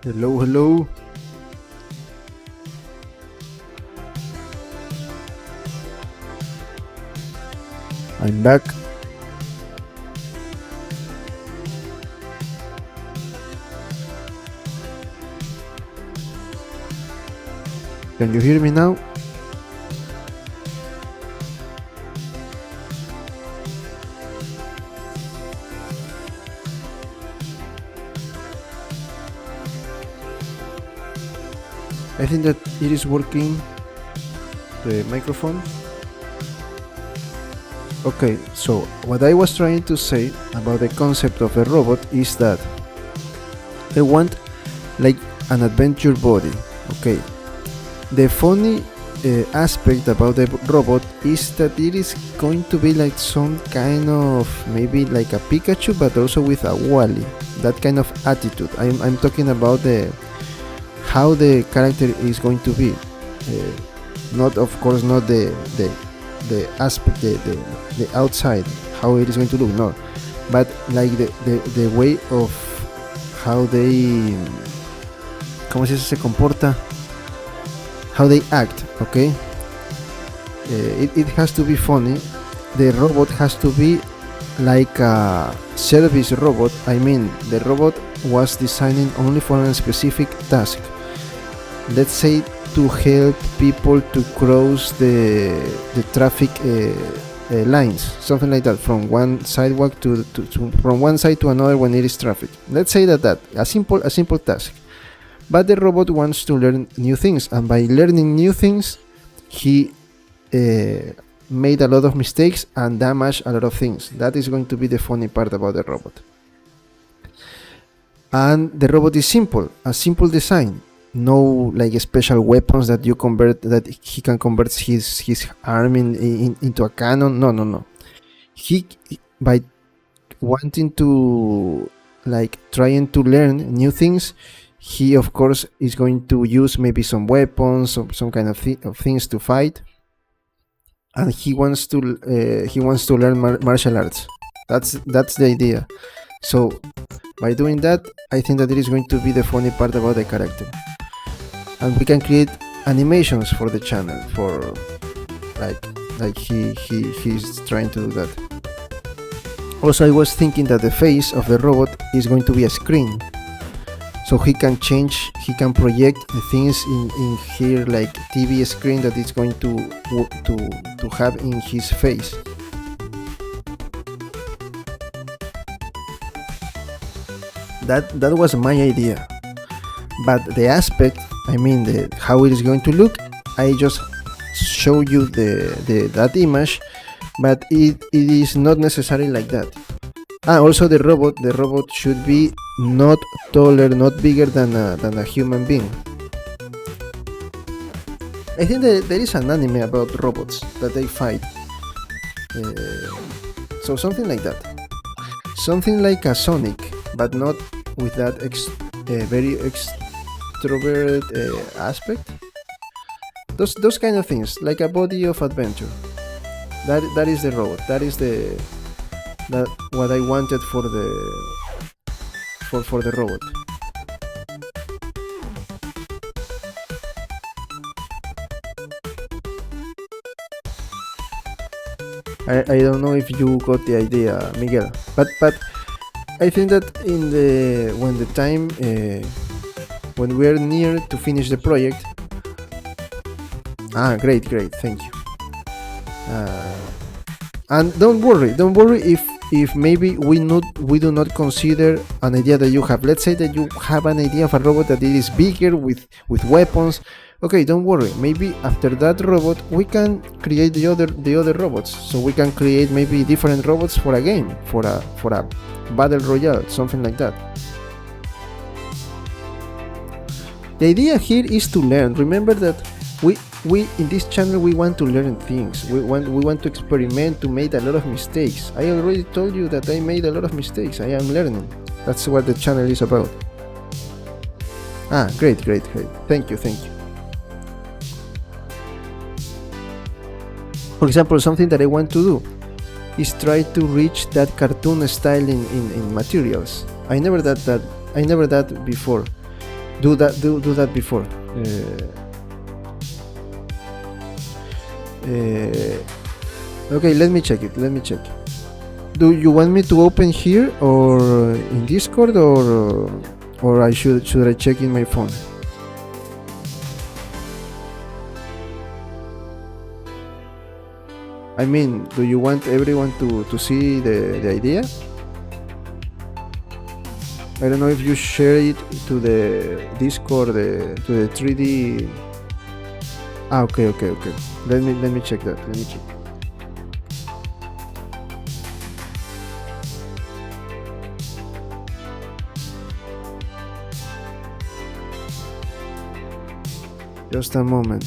Hello, hello. I'm back. Can you hear me now? I think that it is working, the microphone. Okay, so what I was trying to say about the concept of a robot is that I want like an adventure body. Okay, the funny aspect about the robot is that it is going to be like some kind of maybe like a Pikachu, but also with a Wally, that kind of attitude. I'm talking about the how the character is going to be, not of course not the aspect, the outside, how it is going to look, no, but like the way of how they, ¿cómo se comporta? How they act, okay? It has to be funny. The robot has to be like a service robot. I mean, the robot was designed only for a specific task. Let's say to help people to cross the traffic lines, something like that, from one sidewalk to from one side to another when it is traffic. Let's say that a simple task. But the robot wants to learn new things, and by learning new things, he made a lot of mistakes and damaged a lot of things. That is going to be the funny part about the robot. And the robot is simple, a simple design. No like special weapons that you convert, that he can convert his arm into a cannon. No. He, by wanting to like trying to learn new things, he of course is going to use maybe some weapons or some kind of things to fight, and he wants to learn martial arts. That's the idea. So by doing that, I think that it is going to be the funny part about the character. And we can create animations for the channel, for like he's trying to do that. Also, I was thinking that the face of the robot is going to be a screen, so he can project the things in here, like TV screen that is going to have in his face. That was my idea, but the aspect, I mean how it is going to look, I just show you that image, but it is not necessarily like that. Also the robot should be not taller, not bigger than a human being. I think that there is an anime about robots that they fight, so something like that, something like a Sonic, but not with that very extrovert aspect. Those kind of things, like a body of adventure. That is the robot. That is what I wanted for the robot. I don't know if you got the idea, Miguel, but I think that when we are near to finish the project. Great, thank you. And don't worry if maybe we do not consider an idea that you have. Let's say that you have an idea of a robot that it is bigger with weapons. Okay, don't worry. Maybe after that robot we can create the other robots. So we can create maybe different robots for a game, for a battle royale, something like that. The idea here is to learn. Remember that we in this channel we want to learn things. We want to experiment, to make a lot of mistakes. I already told you that I made a lot of mistakes. I am learning. That's what the channel is about. Great. Thank you. For example, something that I want to do is try to reach that cartoon style in materials. I never did that before. do that before. Okay, let me check it. Let me check. Do you want me to open here or in Discord, or I should I check in my phone? I mean, do you want everyone to see the idea? I don't know if you share it to the Discord, to the 3D. Okay. Let me check that. Let me check. Just a moment.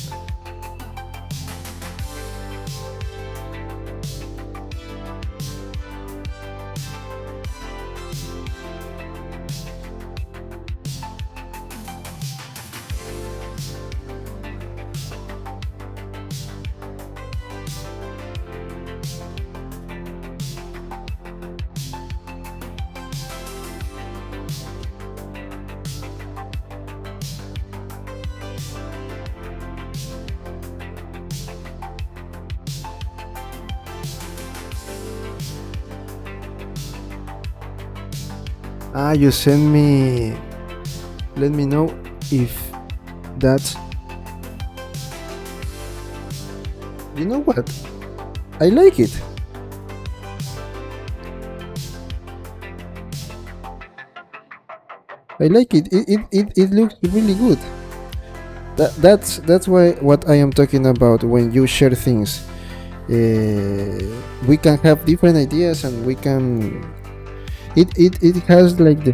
You send me. Let me know if that's. You know what? I like it. I like it. It looks really good. That's why what I am talking about when you share things. We can have different ideas and we can. It has like the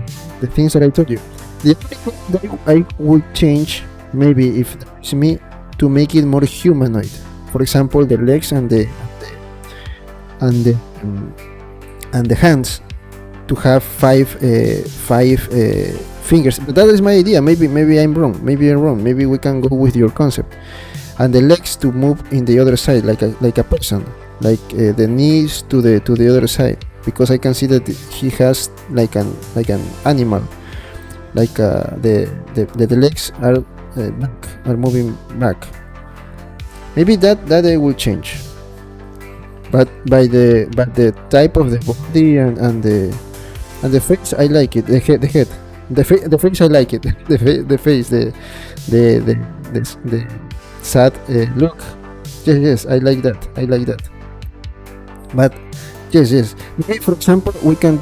things that I told you. The only thing that I would change, maybe if it's me, to make it more humanoid. For example, the legs and the hands to have five fingers. But that is my idea. Maybe I'm wrong. Maybe we can go with your concept. And the legs to move in the other side, like a person, like the knees to the other side. Because I can see that he has like an animal, like the legs are moving back. Maybe that I will change. But the type of the body and the face, I like it. The head, the face, I like it. The face, the sad look. Yes, I like that. But yes. Okay, for example, we can.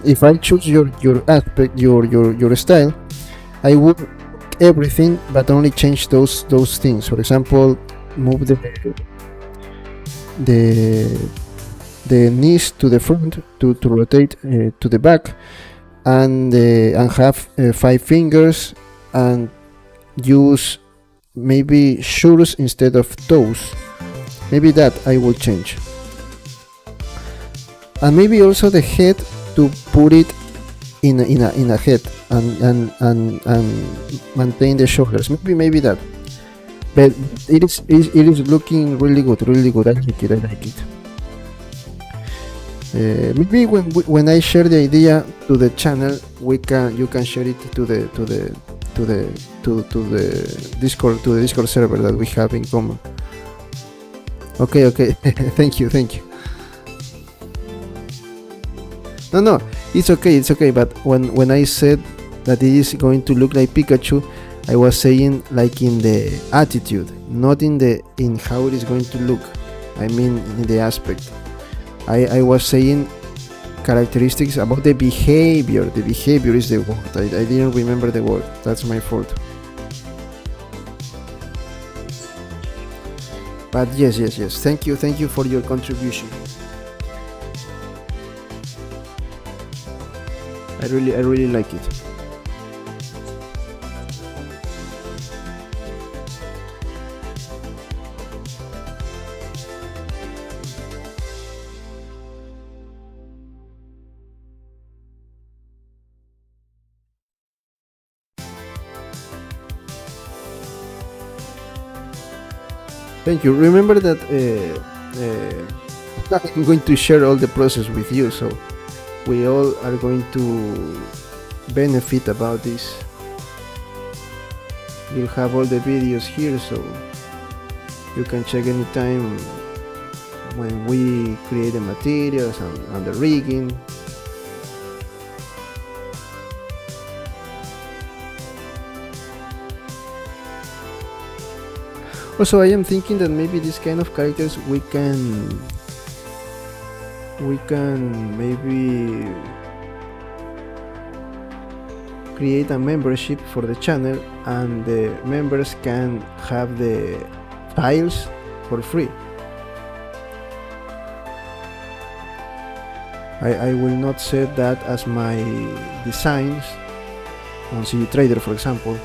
If I choose your aspect, your style, I would everything, but only change those things. For example, move the knees to the front to rotate to the back, and have 5 fingers, and use maybe shoes instead of toes. Maybe that I will change. And maybe also the head, to put it in a head and maintain the shoulders. Maybe that. But it is looking really good. I like it. Maybe when I share the idea to the channel, you can share it to the Discord server that we have in common. Okay. Thank you. No, it's okay. But when I said that it is going to look like Pikachu, I was saying like in the attitude, not in how it is going to look. I mean in the aspect. I was saying characteristics about the behavior. The behavior is the word. I didn't remember the word. That's my fault. But yes. Thank you for your contribution. I really like it. Thank you. Remember that I'm going to share all the process with you, so we all are going to benefit about this. you'll have all the videos here, so you can check anytime when we create the materials and the rigging. Also, I am thinking that maybe this kind of characters we can maybe create a membership for the channel, and the members can have the files for free. I will not set that as my designs on CD Trader, for example.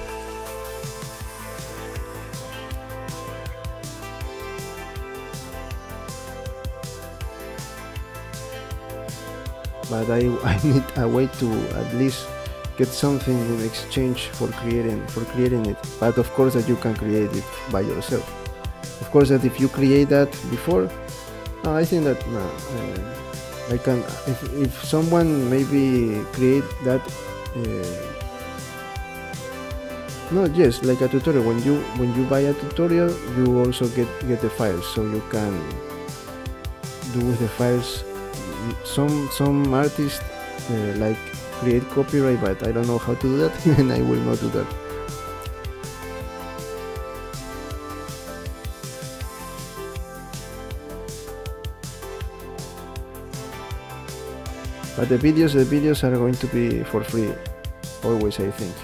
But I need a way to at least get something in exchange for creating it. But of course that you can create it by yourself. Of course that if you create that before, no, I think that no, I can. If someone maybe create that, no, yes, like a tutorial. When you buy a tutorial, you also get the files, so you can do with the files. Some artists like create copyright, but I don't know how to do that, and I will not do that. But the videos are going to be for free, always. I think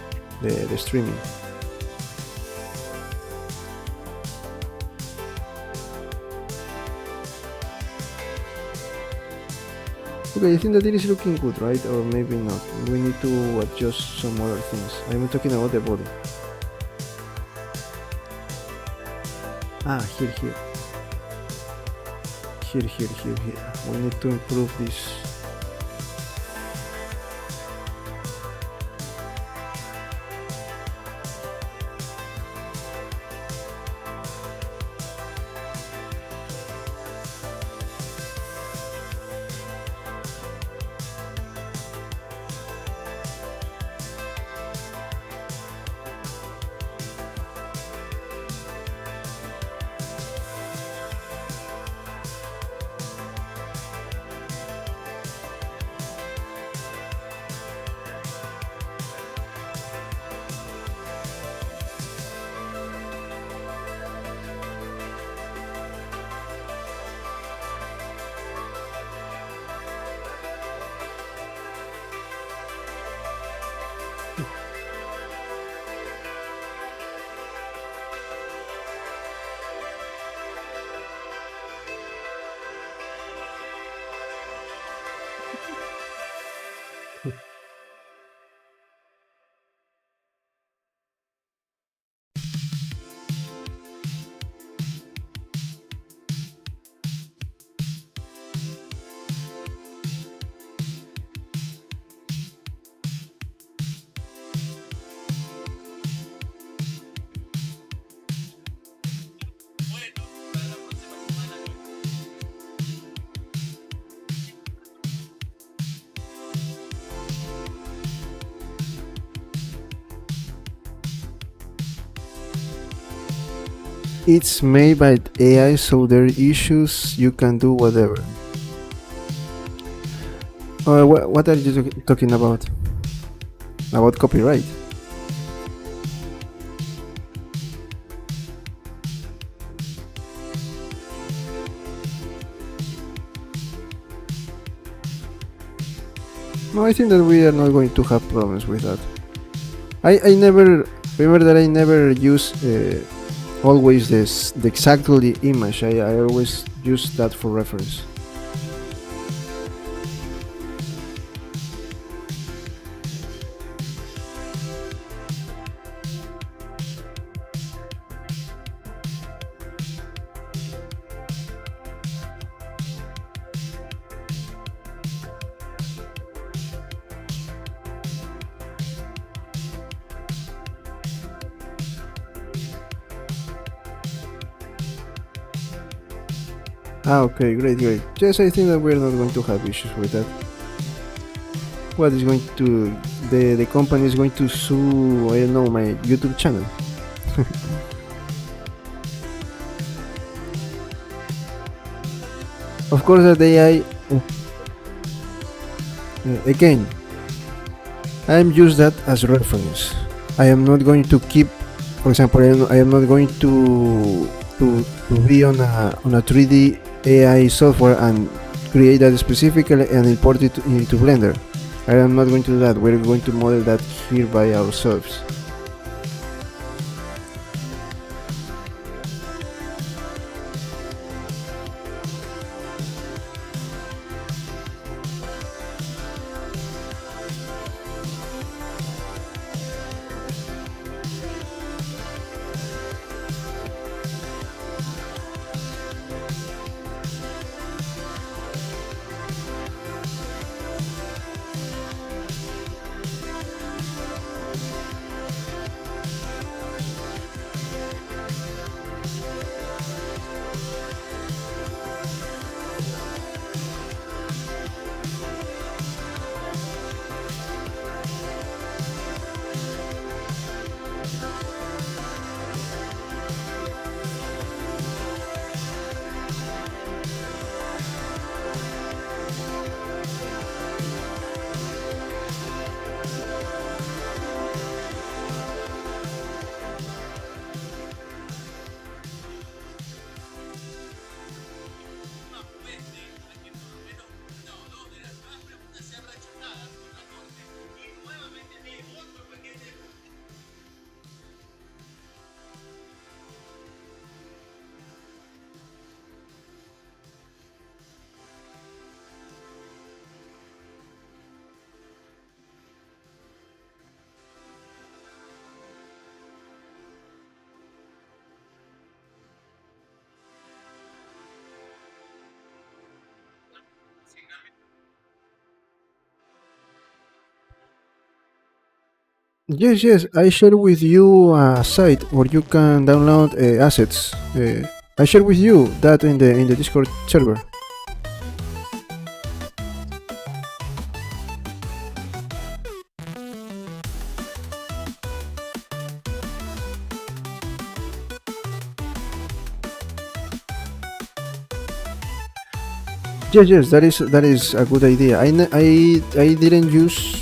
the streaming. Okay, I think that it is looking good, right? Or maybe not. We need to adjust some other things. I'm talking about the body. Here. Here. We need to improve this. It's made by AI, so there are issues. You can do whatever. What are you talking about? About copyright? No, I think that we are not going to have problems with that. I never remember that I never use always the exactly image. I always use that for reference. Okay, great. Yes, I think that we're not going to have issues with that. What is going to... the company is going to sue, I don't know, my YouTube channel. Of course, that AI, again, I am use that as reference. I am not going to keep, for example, I am not going to be on a 3D AI software and create that specifically and import it into Blender. I am not going to do that. We're going to model that here by ourselves. Yes, yes. I share with you a site where you can download assets. I share with you that in the Discord server. Yes, yes. That is a good idea. I didn't use.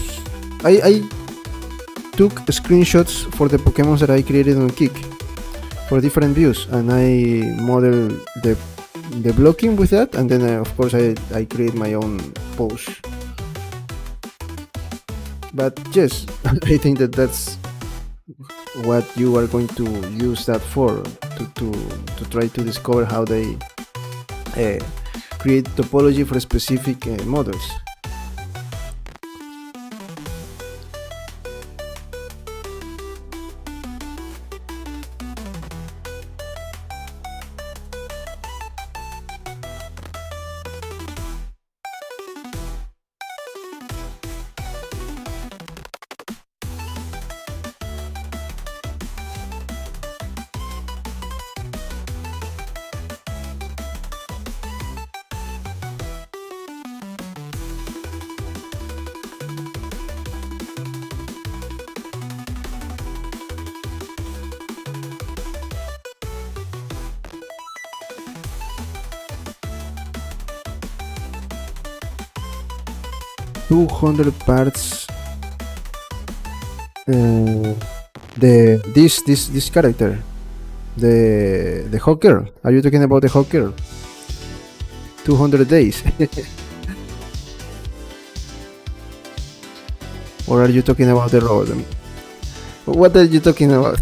I took screenshots for the Pokemon that I created on Kick for different views, and I model the blocking with that, and then of course I create my own pose. But yes, I think that that's what you are going to use that for to try to discover how they uh, create topology for specific models. 200 parts. This character, the Hawkgirl. Are you talking about the Hawkgirl? 200 days. Or are you talking about the robot? What are you talking about?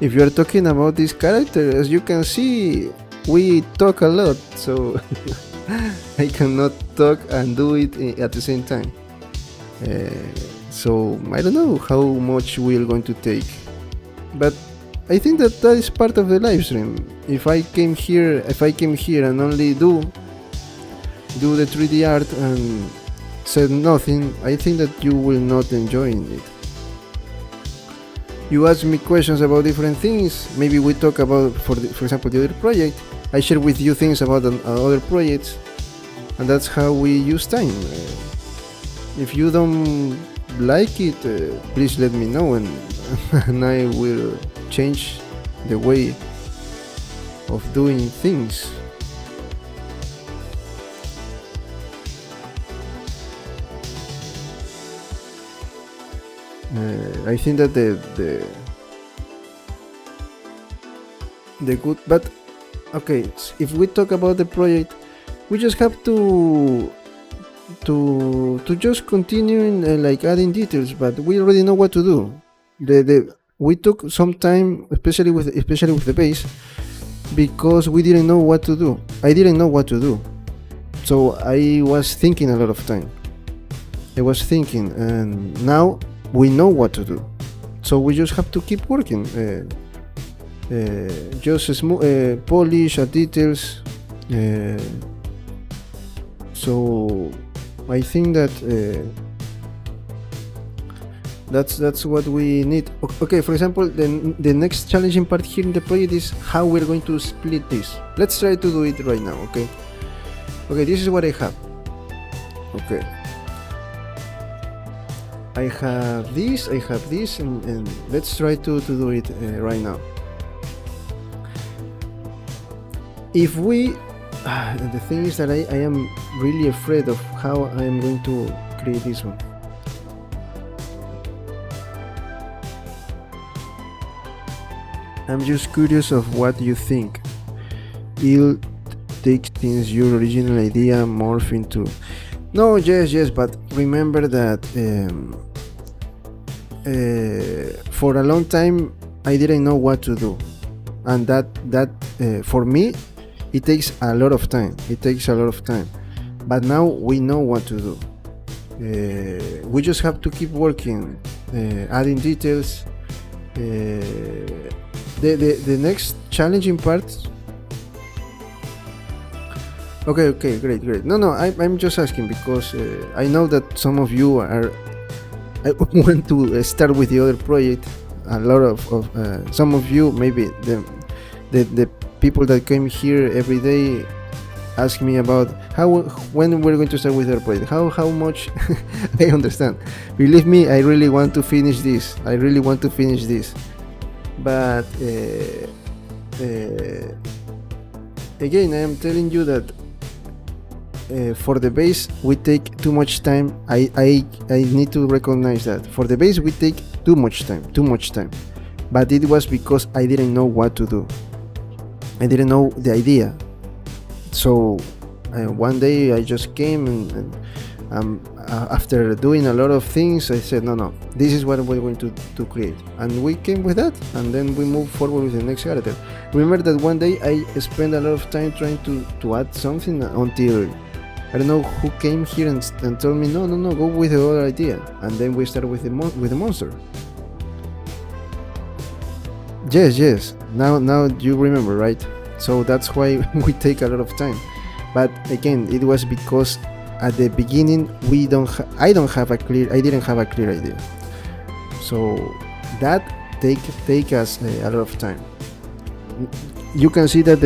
If you're talking about this character, as you can see, we talk a lot, so I cannot talk and do it at the same time. Uh, So I don't know how much we're going to take, but I think that that is part of the live stream. If I came here and only do the 3D art and said nothing, I think that you will not enjoy it. You ask me questions about different things. Maybe we talk about, for example, the other project. I share with you things about other projects, and that's how we use time. If you don't like it, please let me know, and, and I will change the way of doing things. I think that the good, but okay, if we talk about the project, we just have to just continue in, like adding details, but we already know what to do. We took some time, especially with the base, because we didn't know what to do. I didn't know what to do, so I was thinking a lot of time. I was thinking, and now we know what to do. So we just have to keep working. Just polish details. So I think that that's what we need. Okay, for example, the next challenging part here in the project is how we're going to split this. Let's try to do it right now. Okay, this is what I have. Okay, I have this, and let's try to do it right now. If we, the thing is that I am really afraid of how I am going to create this one. I'm just curious of what you think. It'll take since your original idea morph into. No, yes, but remember that for a long time I didn't know what to do, and that for me it takes a lot of time. But now we know what to do. We just have to keep working, adding details. The next challenging part. Okay, great. No, I'm just asking because I know that some of you are. I want to start with the other project. A lot of some of you, maybe the people that came here every day, ask me about when we're going to start with our project. How much? I understand. Believe me, I really want to finish this. But again, I am telling you that. For the base we take too much time. I need to recognize that for the base we take too much time, but it was because I didn't know what to do. I didn't know the idea. So one day I just came and after doing a lot of things I said no, this is what we're going to create, and we came with that, and then we moved forward with the next character. Remember that one day I spent a lot of time trying to add something until I don't know who came here and told me no, go with the other idea, and then we started with the monster. Yes. Now you remember, right? So that's why we take a lot of time. But again, it was because at the beginning I didn't have a clear idea. So that take us a lot of time. You can see that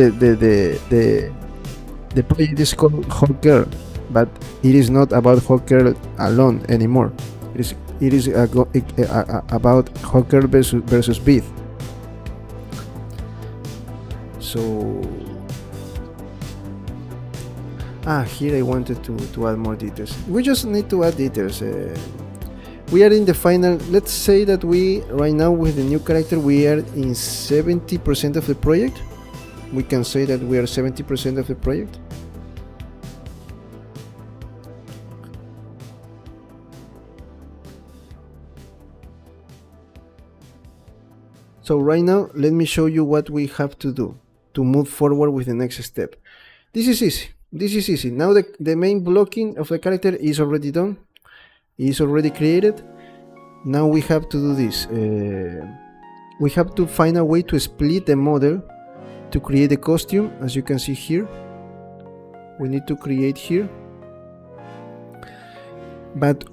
the project is called Hawkgirl, but it is not about Hawkgirl alone anymore. It is about Hawkgirl versus Beat. So here I wanted to add more details. We just need to add details. We are in the final. Let's say that we right now with the new character we are in 70% of the project. We can say that we are 70% of the project. So right now, let me show you what we have to do to move forward with the next step. This is easy. Now the main blocking of the character is already done. Is already created. now we have to do this. We have to find a way to split the model to create the costume. As you can see here, we need to create here, but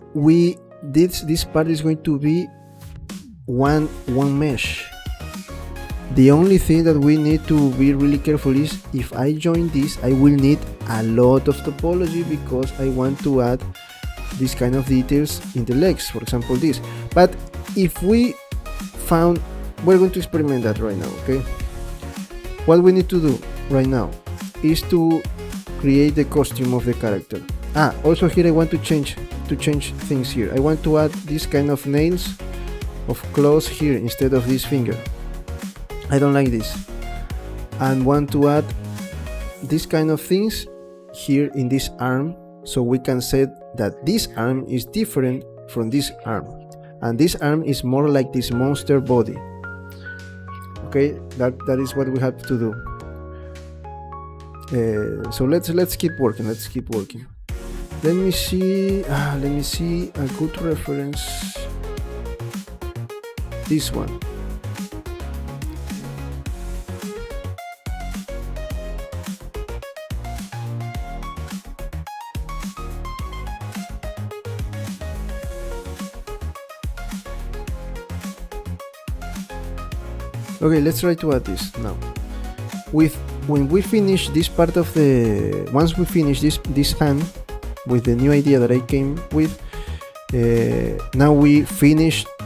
this part is going to be one mesh. The only thing that we need to be really careful is if I join this, I will need a lot of topology because I want to add this kind of details in the legs, for example this. But if we found, we're going to experiment that right now, okay? What we need to do right now is to create the costume of the character. Also here I want to change things here. I want to add this kind of nails of claws here instead of this finger. I don't like this, and want to add this kind of things here in this arm, so we can say that this arm is different from this arm, and this arm is more like this monster body. Okay, that is what we have to do. So let's keep working. Let me see a good reference. This one. Okay, let's try to add this now. When we finish this part of the, once we finish this hand with the new idea that I came with, now we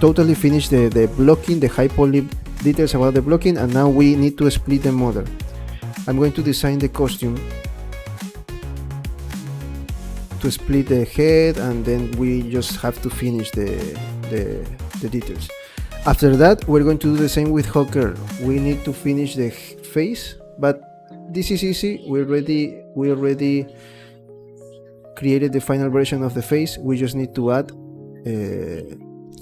totally finish the blocking, the high poly details about the blocking, and now we need to split the model. I'm going to design the costume to split the head, and then we just have to finish the details. After that, we're going to do the same with Hawkgirl. We need to finish the face, but this is easy. We already created the final version of the face. We just need to add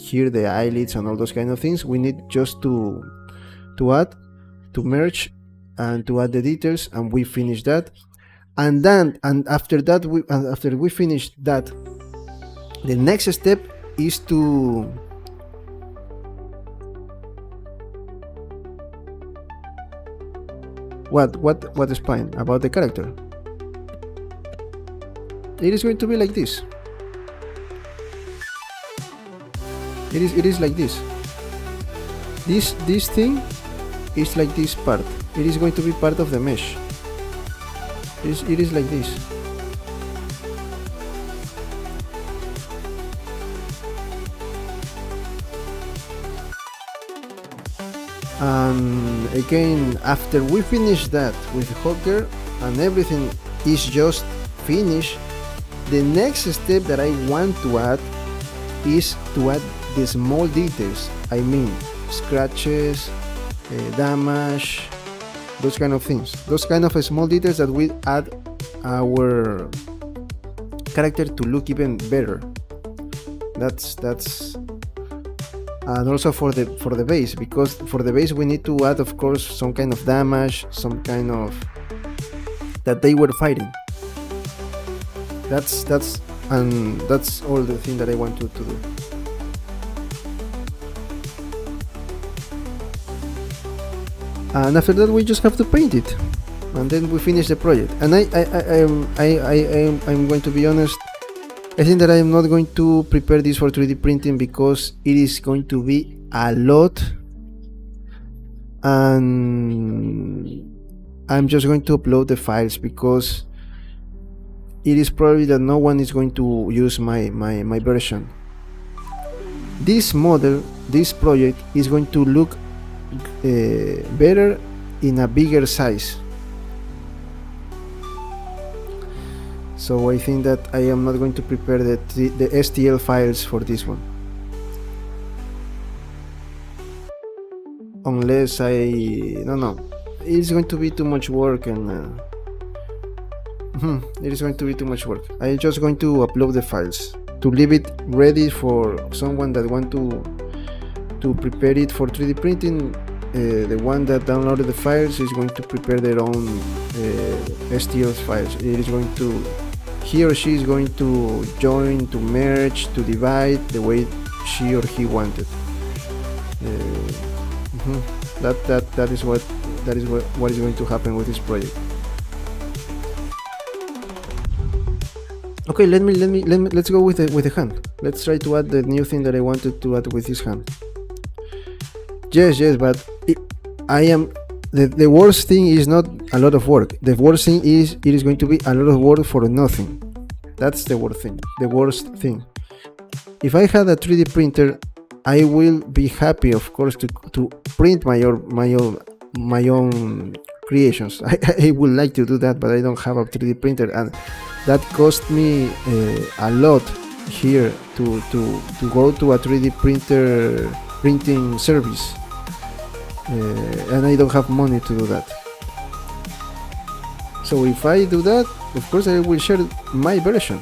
here the eyelids and all those kind of things. We need just to add, to merge, and to add the details, and we finish that. And after we finish that, the next step is to what spine about the character. It is going to be like this. It is like this. This thing is like this part. It is going to be part of the mesh. It is like this. And again, after we finish that with Hawkgirl and everything is just finished, the next step that I want to add is to add the small details. I mean, scratches, damage, those kind of things. Those kind of small details that will add our character to look even better. That's and also for the base, because for the base we need to add, of course, some kind of damage, some kind of that they were fighting. That's all the thing that I want to do. And after that we just have to paint it, and then we finish the project. And I'm going to be honest, I think that I am not going to prepare this for 3D printing because it is going to be a lot, and I'm just going to upload the files because it is probably that no one is going to use my version. This model, this project is going to look better in a bigger size. So I think that I am not going to prepare the STL files for this one, unless it's going to be too much work, and it is going to be too much work. I'm just going to upload the files to leave it ready for someone that want to prepare it for 3D printing. The one that downloaded the files is going to prepare their own STL files. It is going to, he or she is going to join, to merge, to divide the way she or he wanted. Mhm. That is what is going to happen with this project. Okay, let's go with the hand. Let's try to add the new thing that I wanted to add with this hand. Yes, but I am the worst thing is not a lot of work. The worst thing is it is going to be a lot of work for nothing. That's the worst thing. The worst thing. If I had a 3D printer, I will be happy, of course, to print my own creations. I would like to do that, but I don't have a 3D printer, and that cost me a lot here to go to a 3D printer printing service, and I don't have money to do that. So if I do that, of course I will share my version.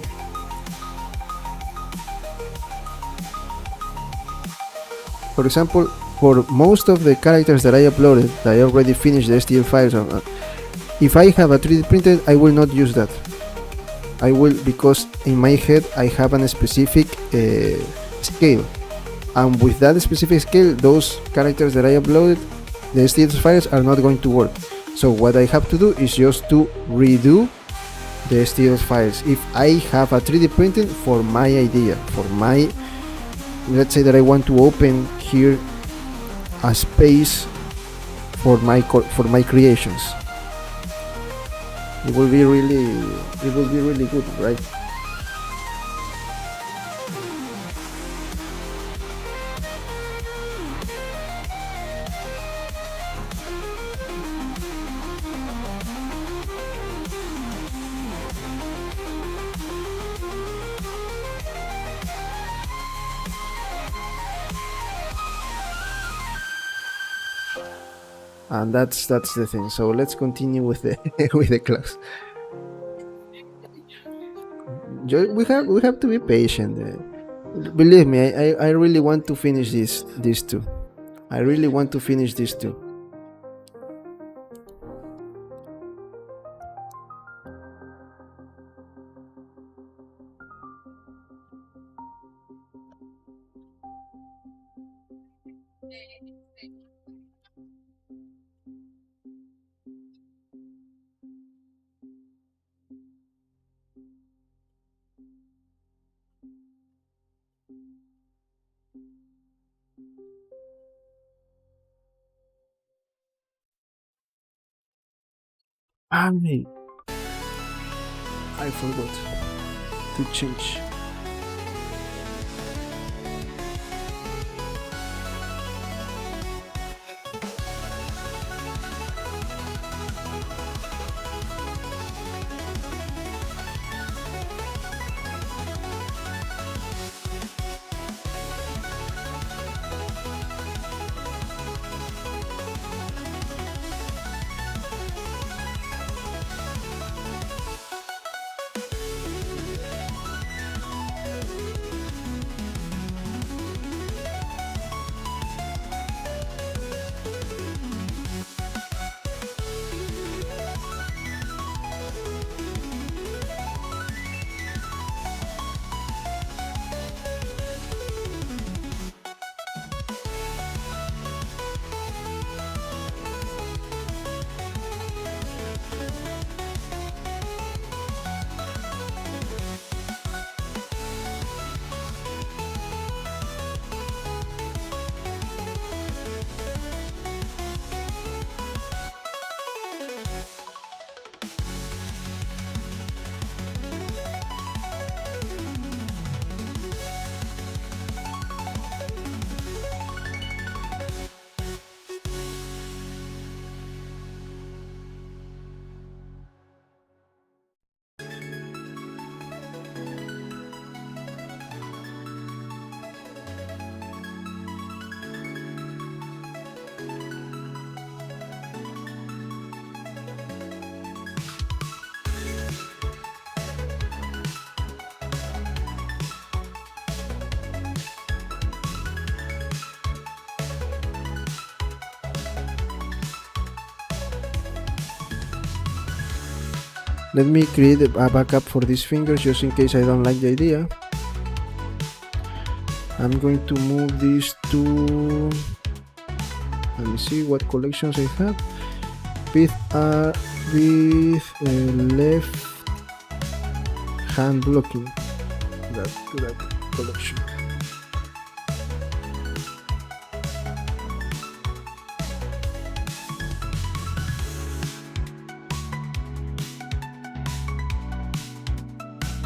For example, for most of the characters that I uploaded, I already finished the STL files. If I have a 3D printer, I will not use that. I will, because in my head I have a specific scale, and with that specific scale, those characters that I uploaded, the STL files are not going to work. So what I have to do is just to redo the STL files. If I have a 3D printing for my idea, for my, let's say that I want to open here a space for my creations, it will be really good, right? And that's the thing. So let's continue with the with the class. We have to be patient. Believe me, I really want to finish these two. I really want to finish these two. I forgot to change. Let me create a backup for these fingers just in case I don't like the idea. I'm going to move this to, let me see what collections I have with left hand blocking, that collection.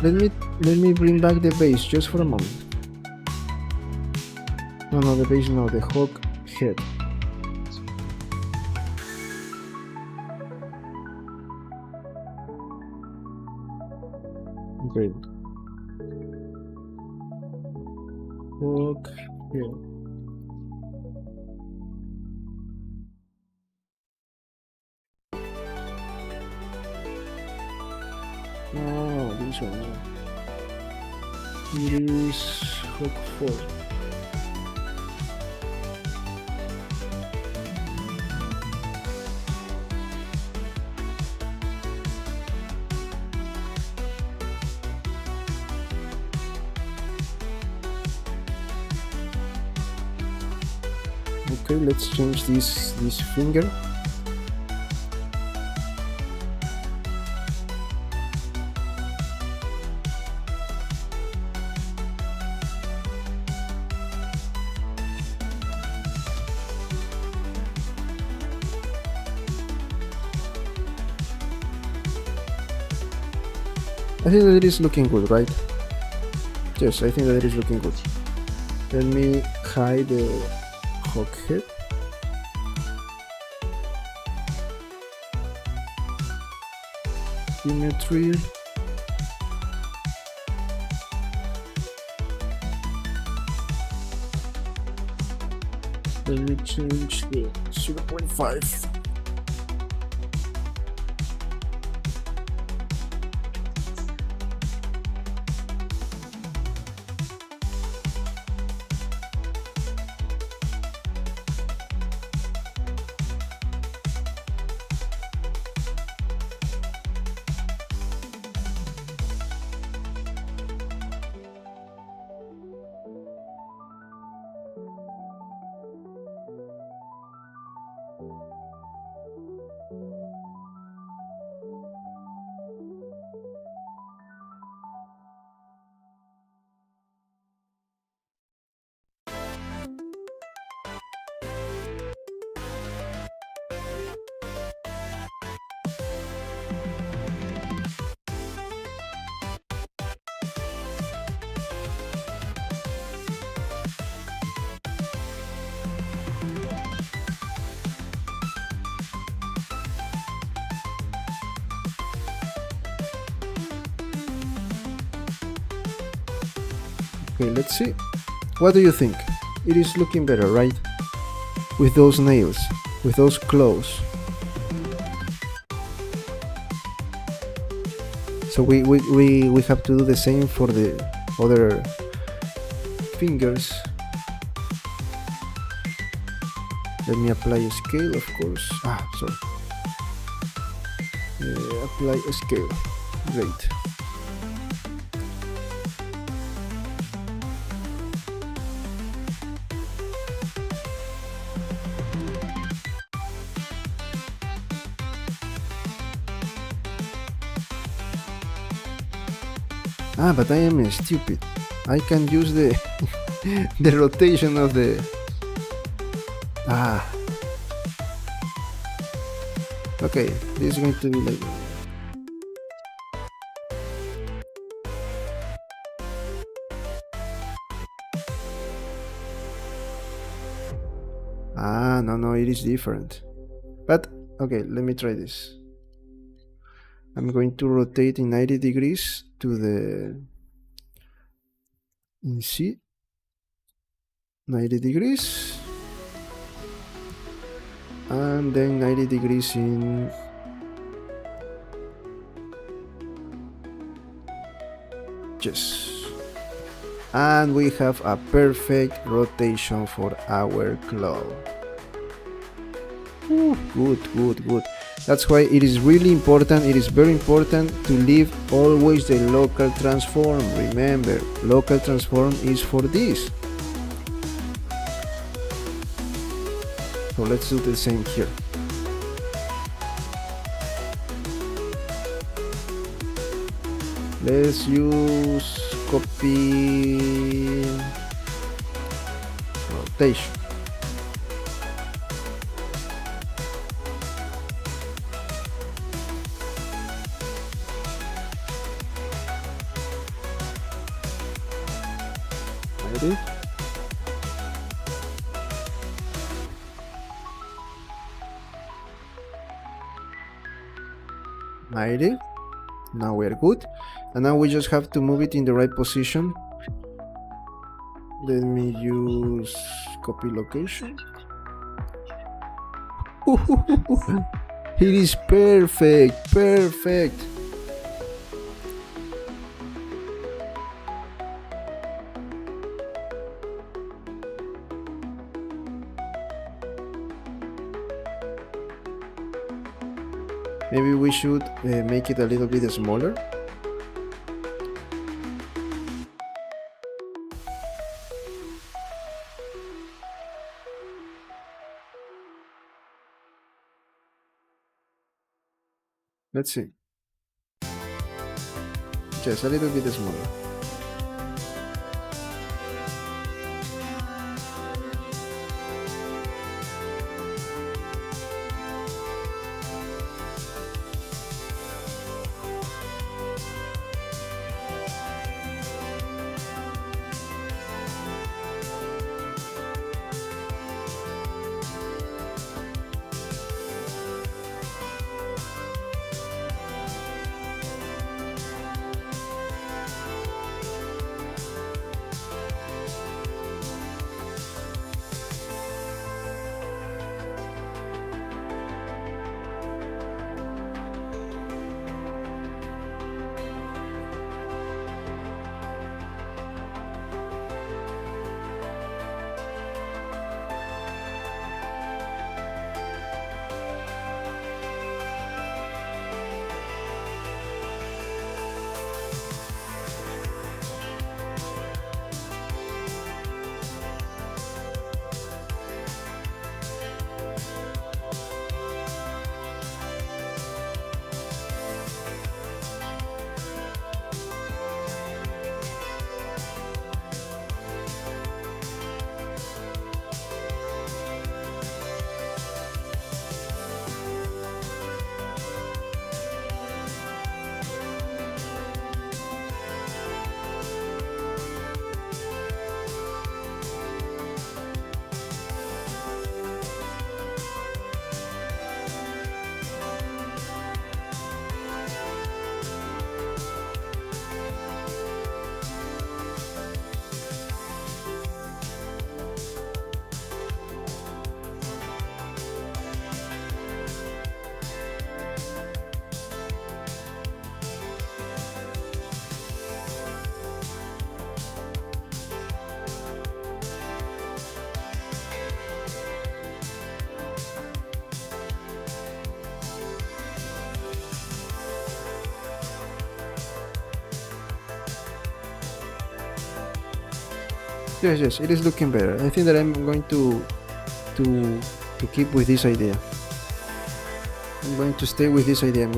Let me bring back the base just for a moment. No, the base, no, the hawk head. Great. Hawk head. Oh, this one. It is Hawk 4. Okay, let's change this finger. I think that it is looking good, right? Yes, I think that it is looking good. Let me hide the hawk head. Symmetry. Let me change the 0.5. Okay, let's see. What do you think? It is looking better, right? With those nails, with those claws. So we have to do the same for the other fingers. Let me apply a scale, of course. Sorry. Apply a scale. Great. But I am stupid. I can use the the rotation of the okay, this is going to be like no, it is different. But okay, let me try this. I'm going to rotate in 90 degrees to the in C, 90 degrees, and then 90 degrees in yes, and we have a perfect rotation for our claw. Good. That's why it is really important, it is very important to leave always the local transform. Remember, local transform is for this. So let's do the same here. Let's use copy rotation. Edit. Edit. Now we're good, and now we just have to move it in the right position. Let me use copy location. It is perfect, perfect. Maybe we should make it a little bit smaller. Let's see. Just a little bit smaller. Yes, it is looking better. I think that I'm going to keep with this idea. I'm going to stay with this idea.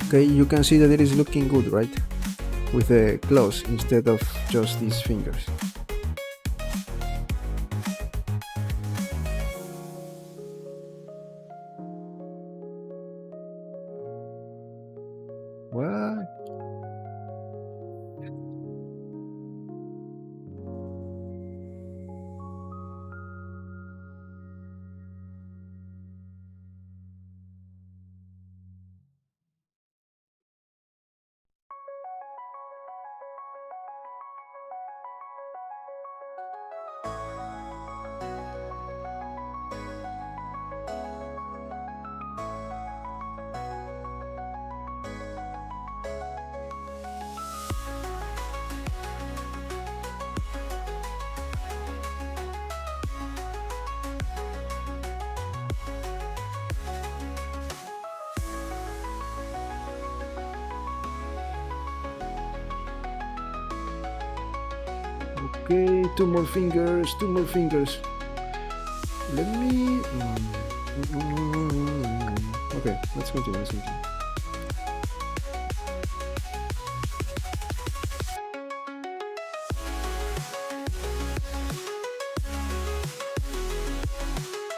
Okay, you can see that it is looking good, right? With the claws instead of just these fingers. What? Okay, two more fingers, two more fingers. Let me. Okay, let's continue. Let's continue.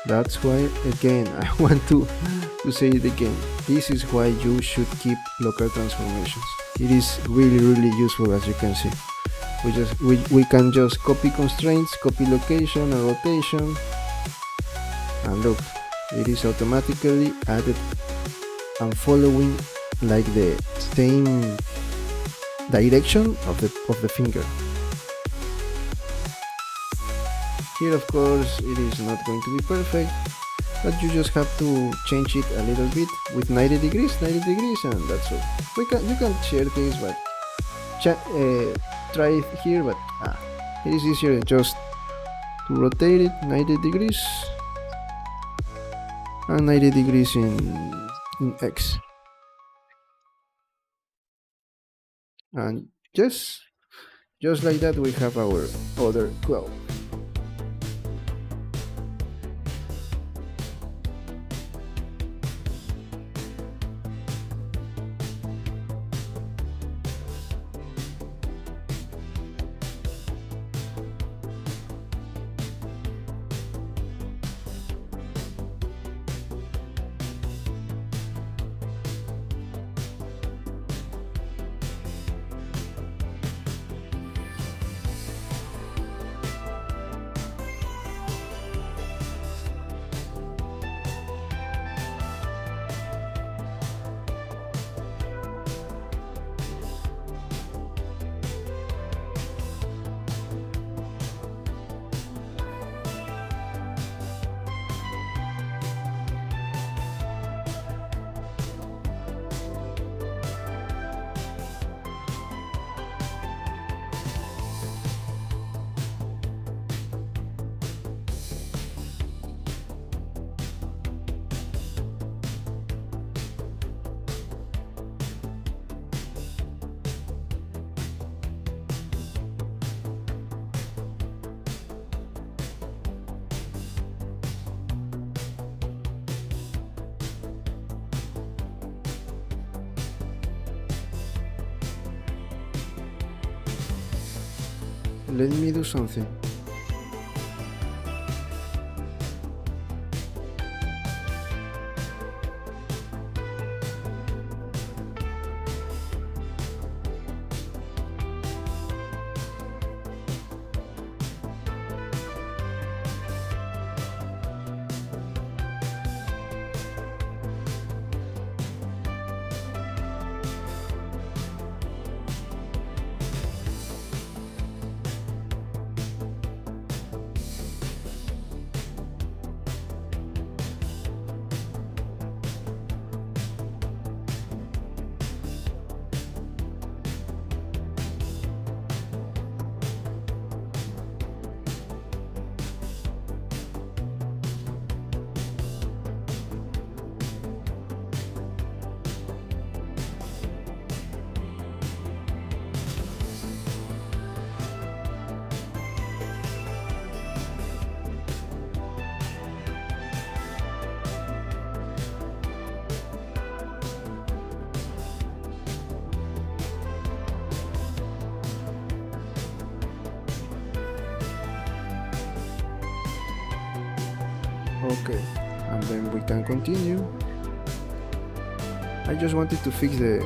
That's why, again, I want to say it again. This is why you should keep local transformations. It is really, really useful, as you can see. We can just copy constraints, copy location and rotation, and look, it is automatically added and following like the same direction of the finger. Here, of course, it is not going to be perfect, but you just have to change it a little bit with 90 degrees, and that's all. You can share things, but try it here, but it is easier just to rotate it 90 degrees and 90 degrees in X, and just like that we have our other 12. Let me do something. Okay, and then we can continue. I just wanted to fix the...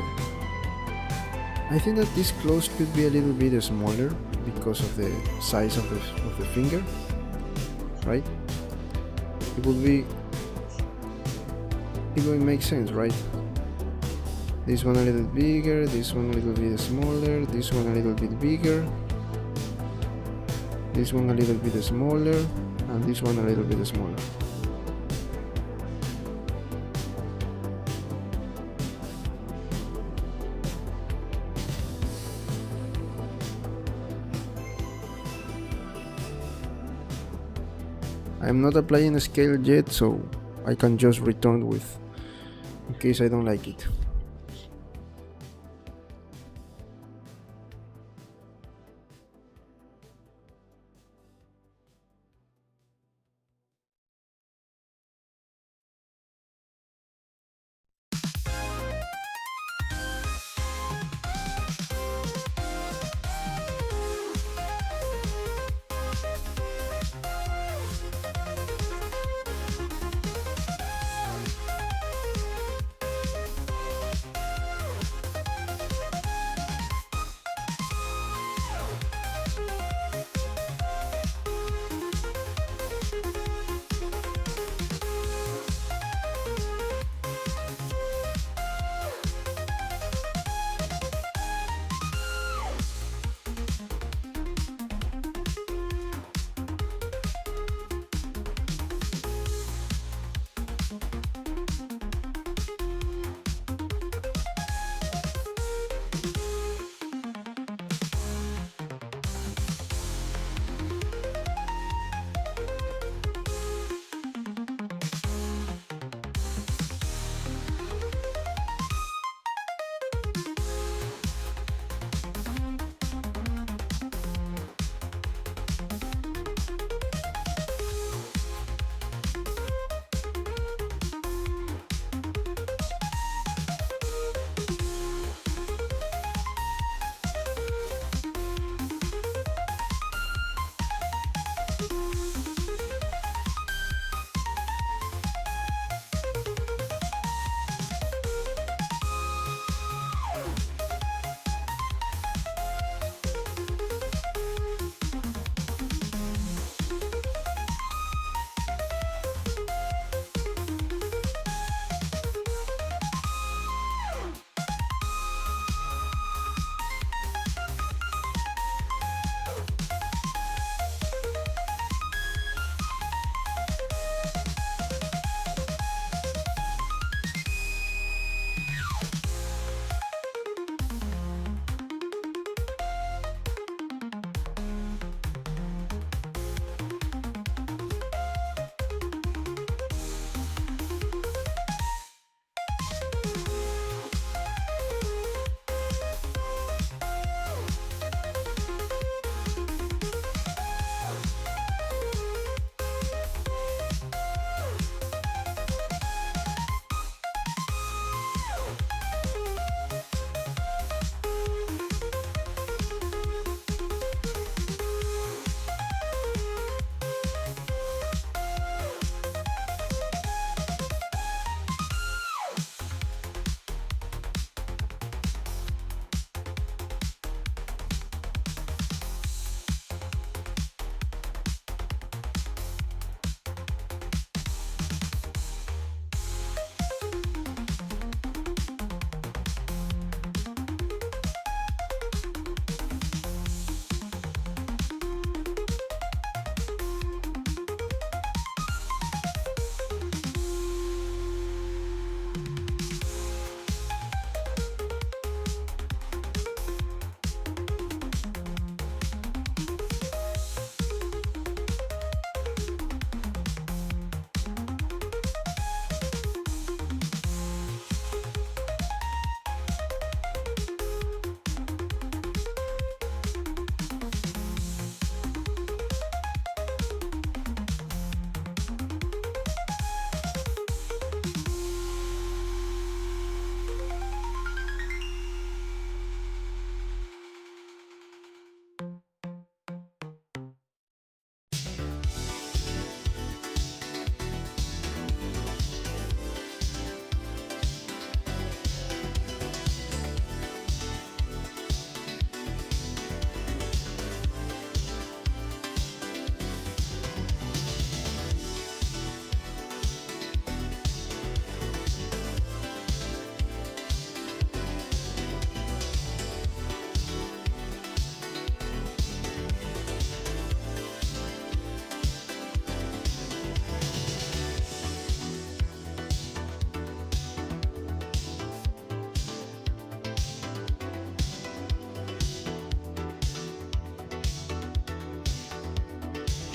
I think that this clothes could be a little bit smaller because of the size of the finger, right? It will make sense, right? This one a little bigger, this one a little bit smaller, this one a little bit bigger, this one a little bit smaller, and this one a little bit smaller. I'm not applying a scale yet, so I can just return with in case I don't like it.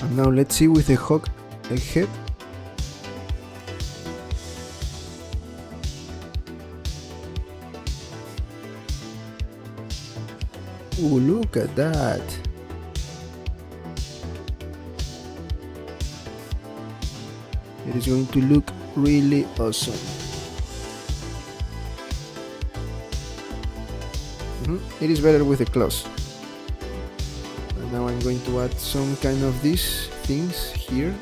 And now let's see with the hawk head. Ooh, look at that. It is going to look really awesome. It is better with the claws. And now I'm going to add some kind of these things here.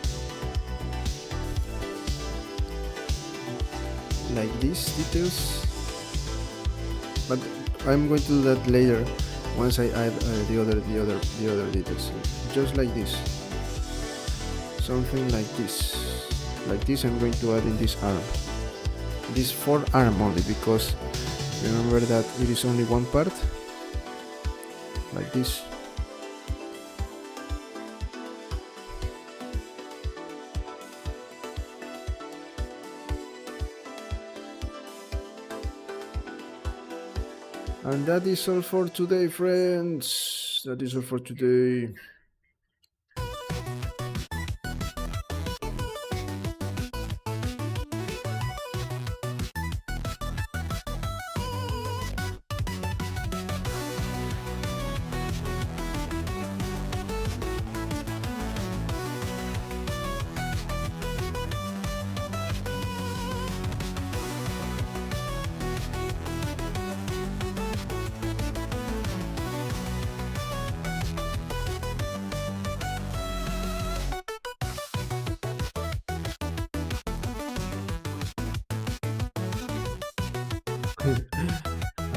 Like these details. But I'm going to do that later once I add the other details. Just like this. Something like this. Like this I'm going to add in this arm. This forearm only, because remember that it is only one part. Like this. And that is all for today, friends. That is all for today.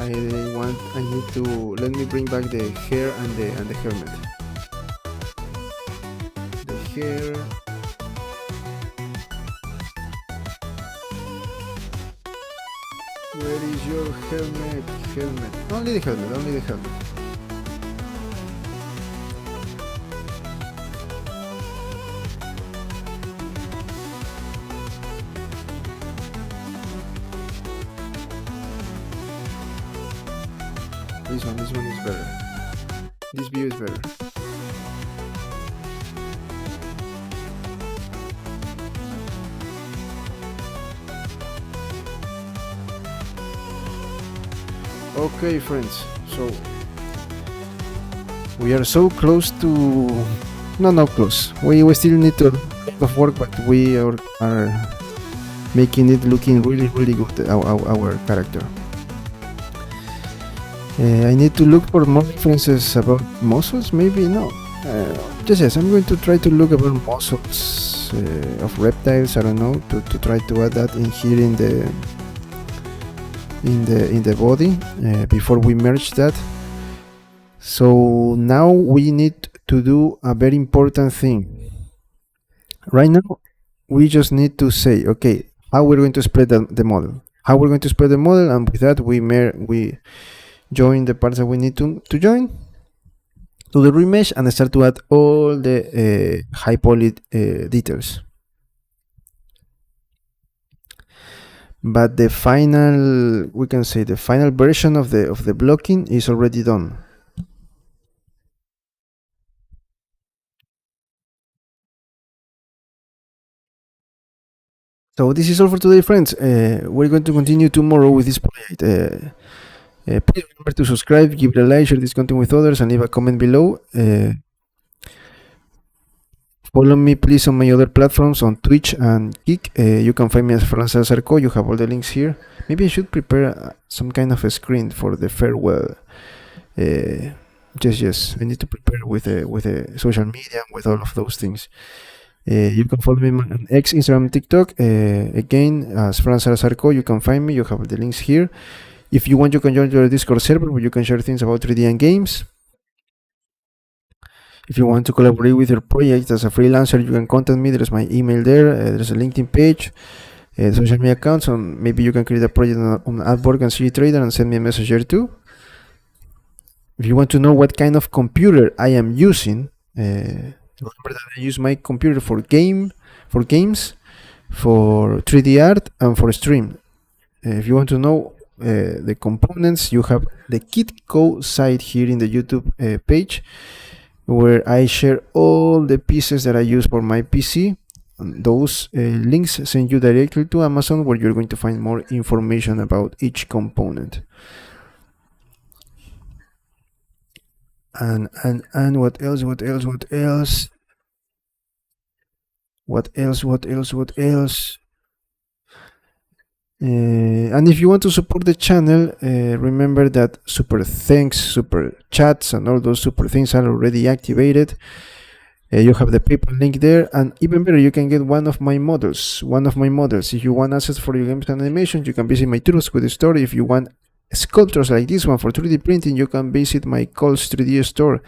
I need to let me bring back the hair and the helmet. The hair. Where is your helmet? Helmet. Only the helmet. Only the helmet. This one is better. This view is better. Okay, friends, so we are so close to... No, close. We still need to of work, but we are making it looking really good, our character. I need to look for more references about muscles, maybe no. Yes, I'm going to try to look about muscles of reptiles. I don't know, to try to add that in here in the body before we merge that. So now we need to do a very important thing. Right now, we just need to say, okay, how we're going to spread the model. How we're going to spread the model, and with that we join the parts that we need to join to the remesh and start to add all the high poly details. But the final, we can say the final version of the blocking is already done. So this is all for today, friends. We're going to continue tomorrow with this project. Please remember to subscribe, give it a like, share this content with others, and leave a comment below. Follow me, please, on my other platforms, on Twitch and Kick. You can find me as Francis Sarko. You have all the links here. Maybe I should prepare some kind of a screen for the farewell. Yes, I need to prepare with the social media, with all of those things. You can follow me on X, Instagram, TikTok. Again, as Francis Sarko, you can find me. You have the links here. If you want, you can join your Discord server where you can share things about 3D and games. If you want to collaborate with your project as a freelancer, you can contact me. There's my email there. There's a LinkedIn page, social media accounts, and maybe you can create a project on Upwork and CD Trader and send me a message there too. If you want to know what kind of computer I am using, remember that I use my computer for games, for 3D art, and for stream. If you want to know the components, you have the Kitco site here in the YouTube page, where I share all the pieces that I use for my PC. Those links send you directly to Amazon, where you're going to find more information about each component. And what else? What else? What else? What else? What else? What else? And if you want to support the channel, remember that super thanks, super chats, and all those super things are already activated. You have the PayPal link there, and even better, you can get one of my models. If you want assets for your games and animation, you can visit my Turos with the store. If you want sculptures like this one for 3D printing, you can visit my Coles 3D store.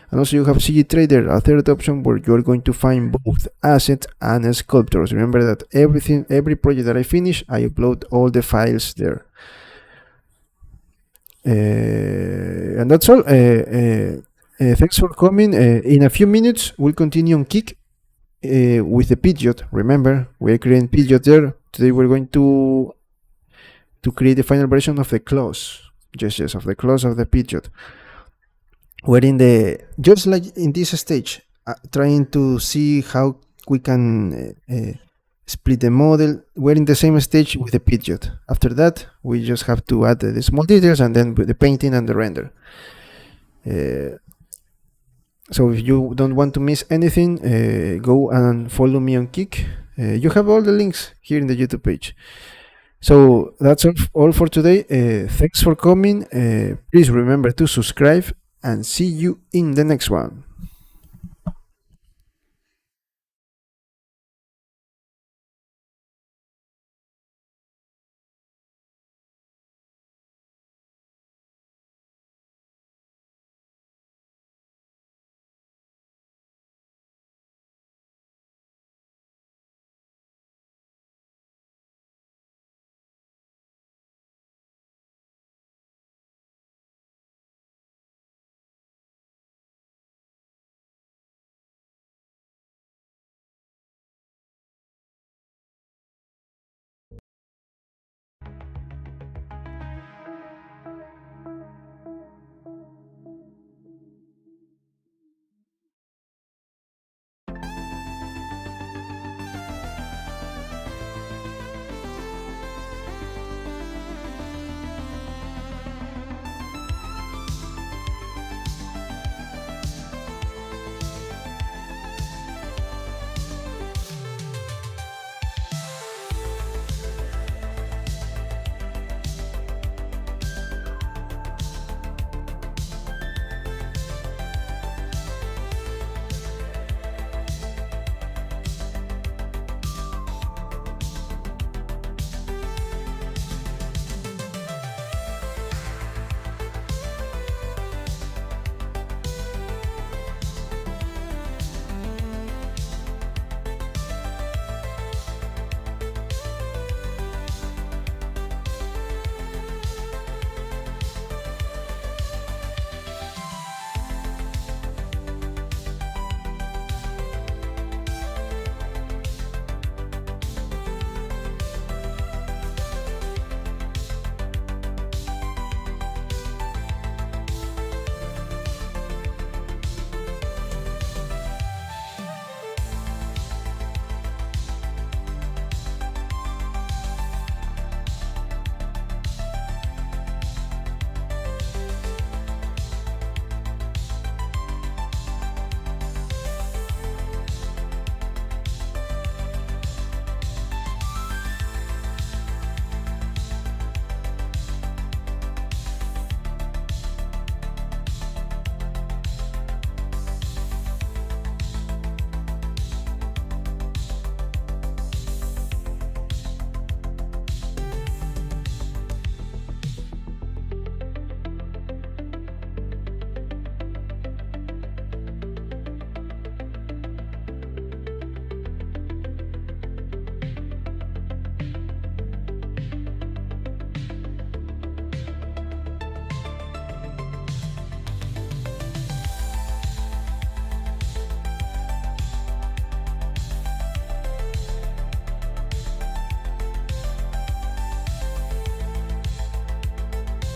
And also you have CG Trader, a third option where you are going to find both assets and sculptures. Remember that every project that I finish, I upload all the files there. And that's all. Thanks for coming. In a few minutes, we'll continue on Kick with the Pidgeot. Remember, we're creating Pidgeot there. Today we're going to create the final version of the claws. Yes, of the claws of the Pidgeot. We're in the, just like in this stage, trying to see how we can split the model. We're in the same stage with the Pidgeot. After that, we just have to add the small details and then the painting and the render. So if you don't want to miss anything, go and follow me on Kick. You have all the links here in the YouTube page. So that's all for today. Thanks for coming. Please remember to subscribe, and see you in the next one.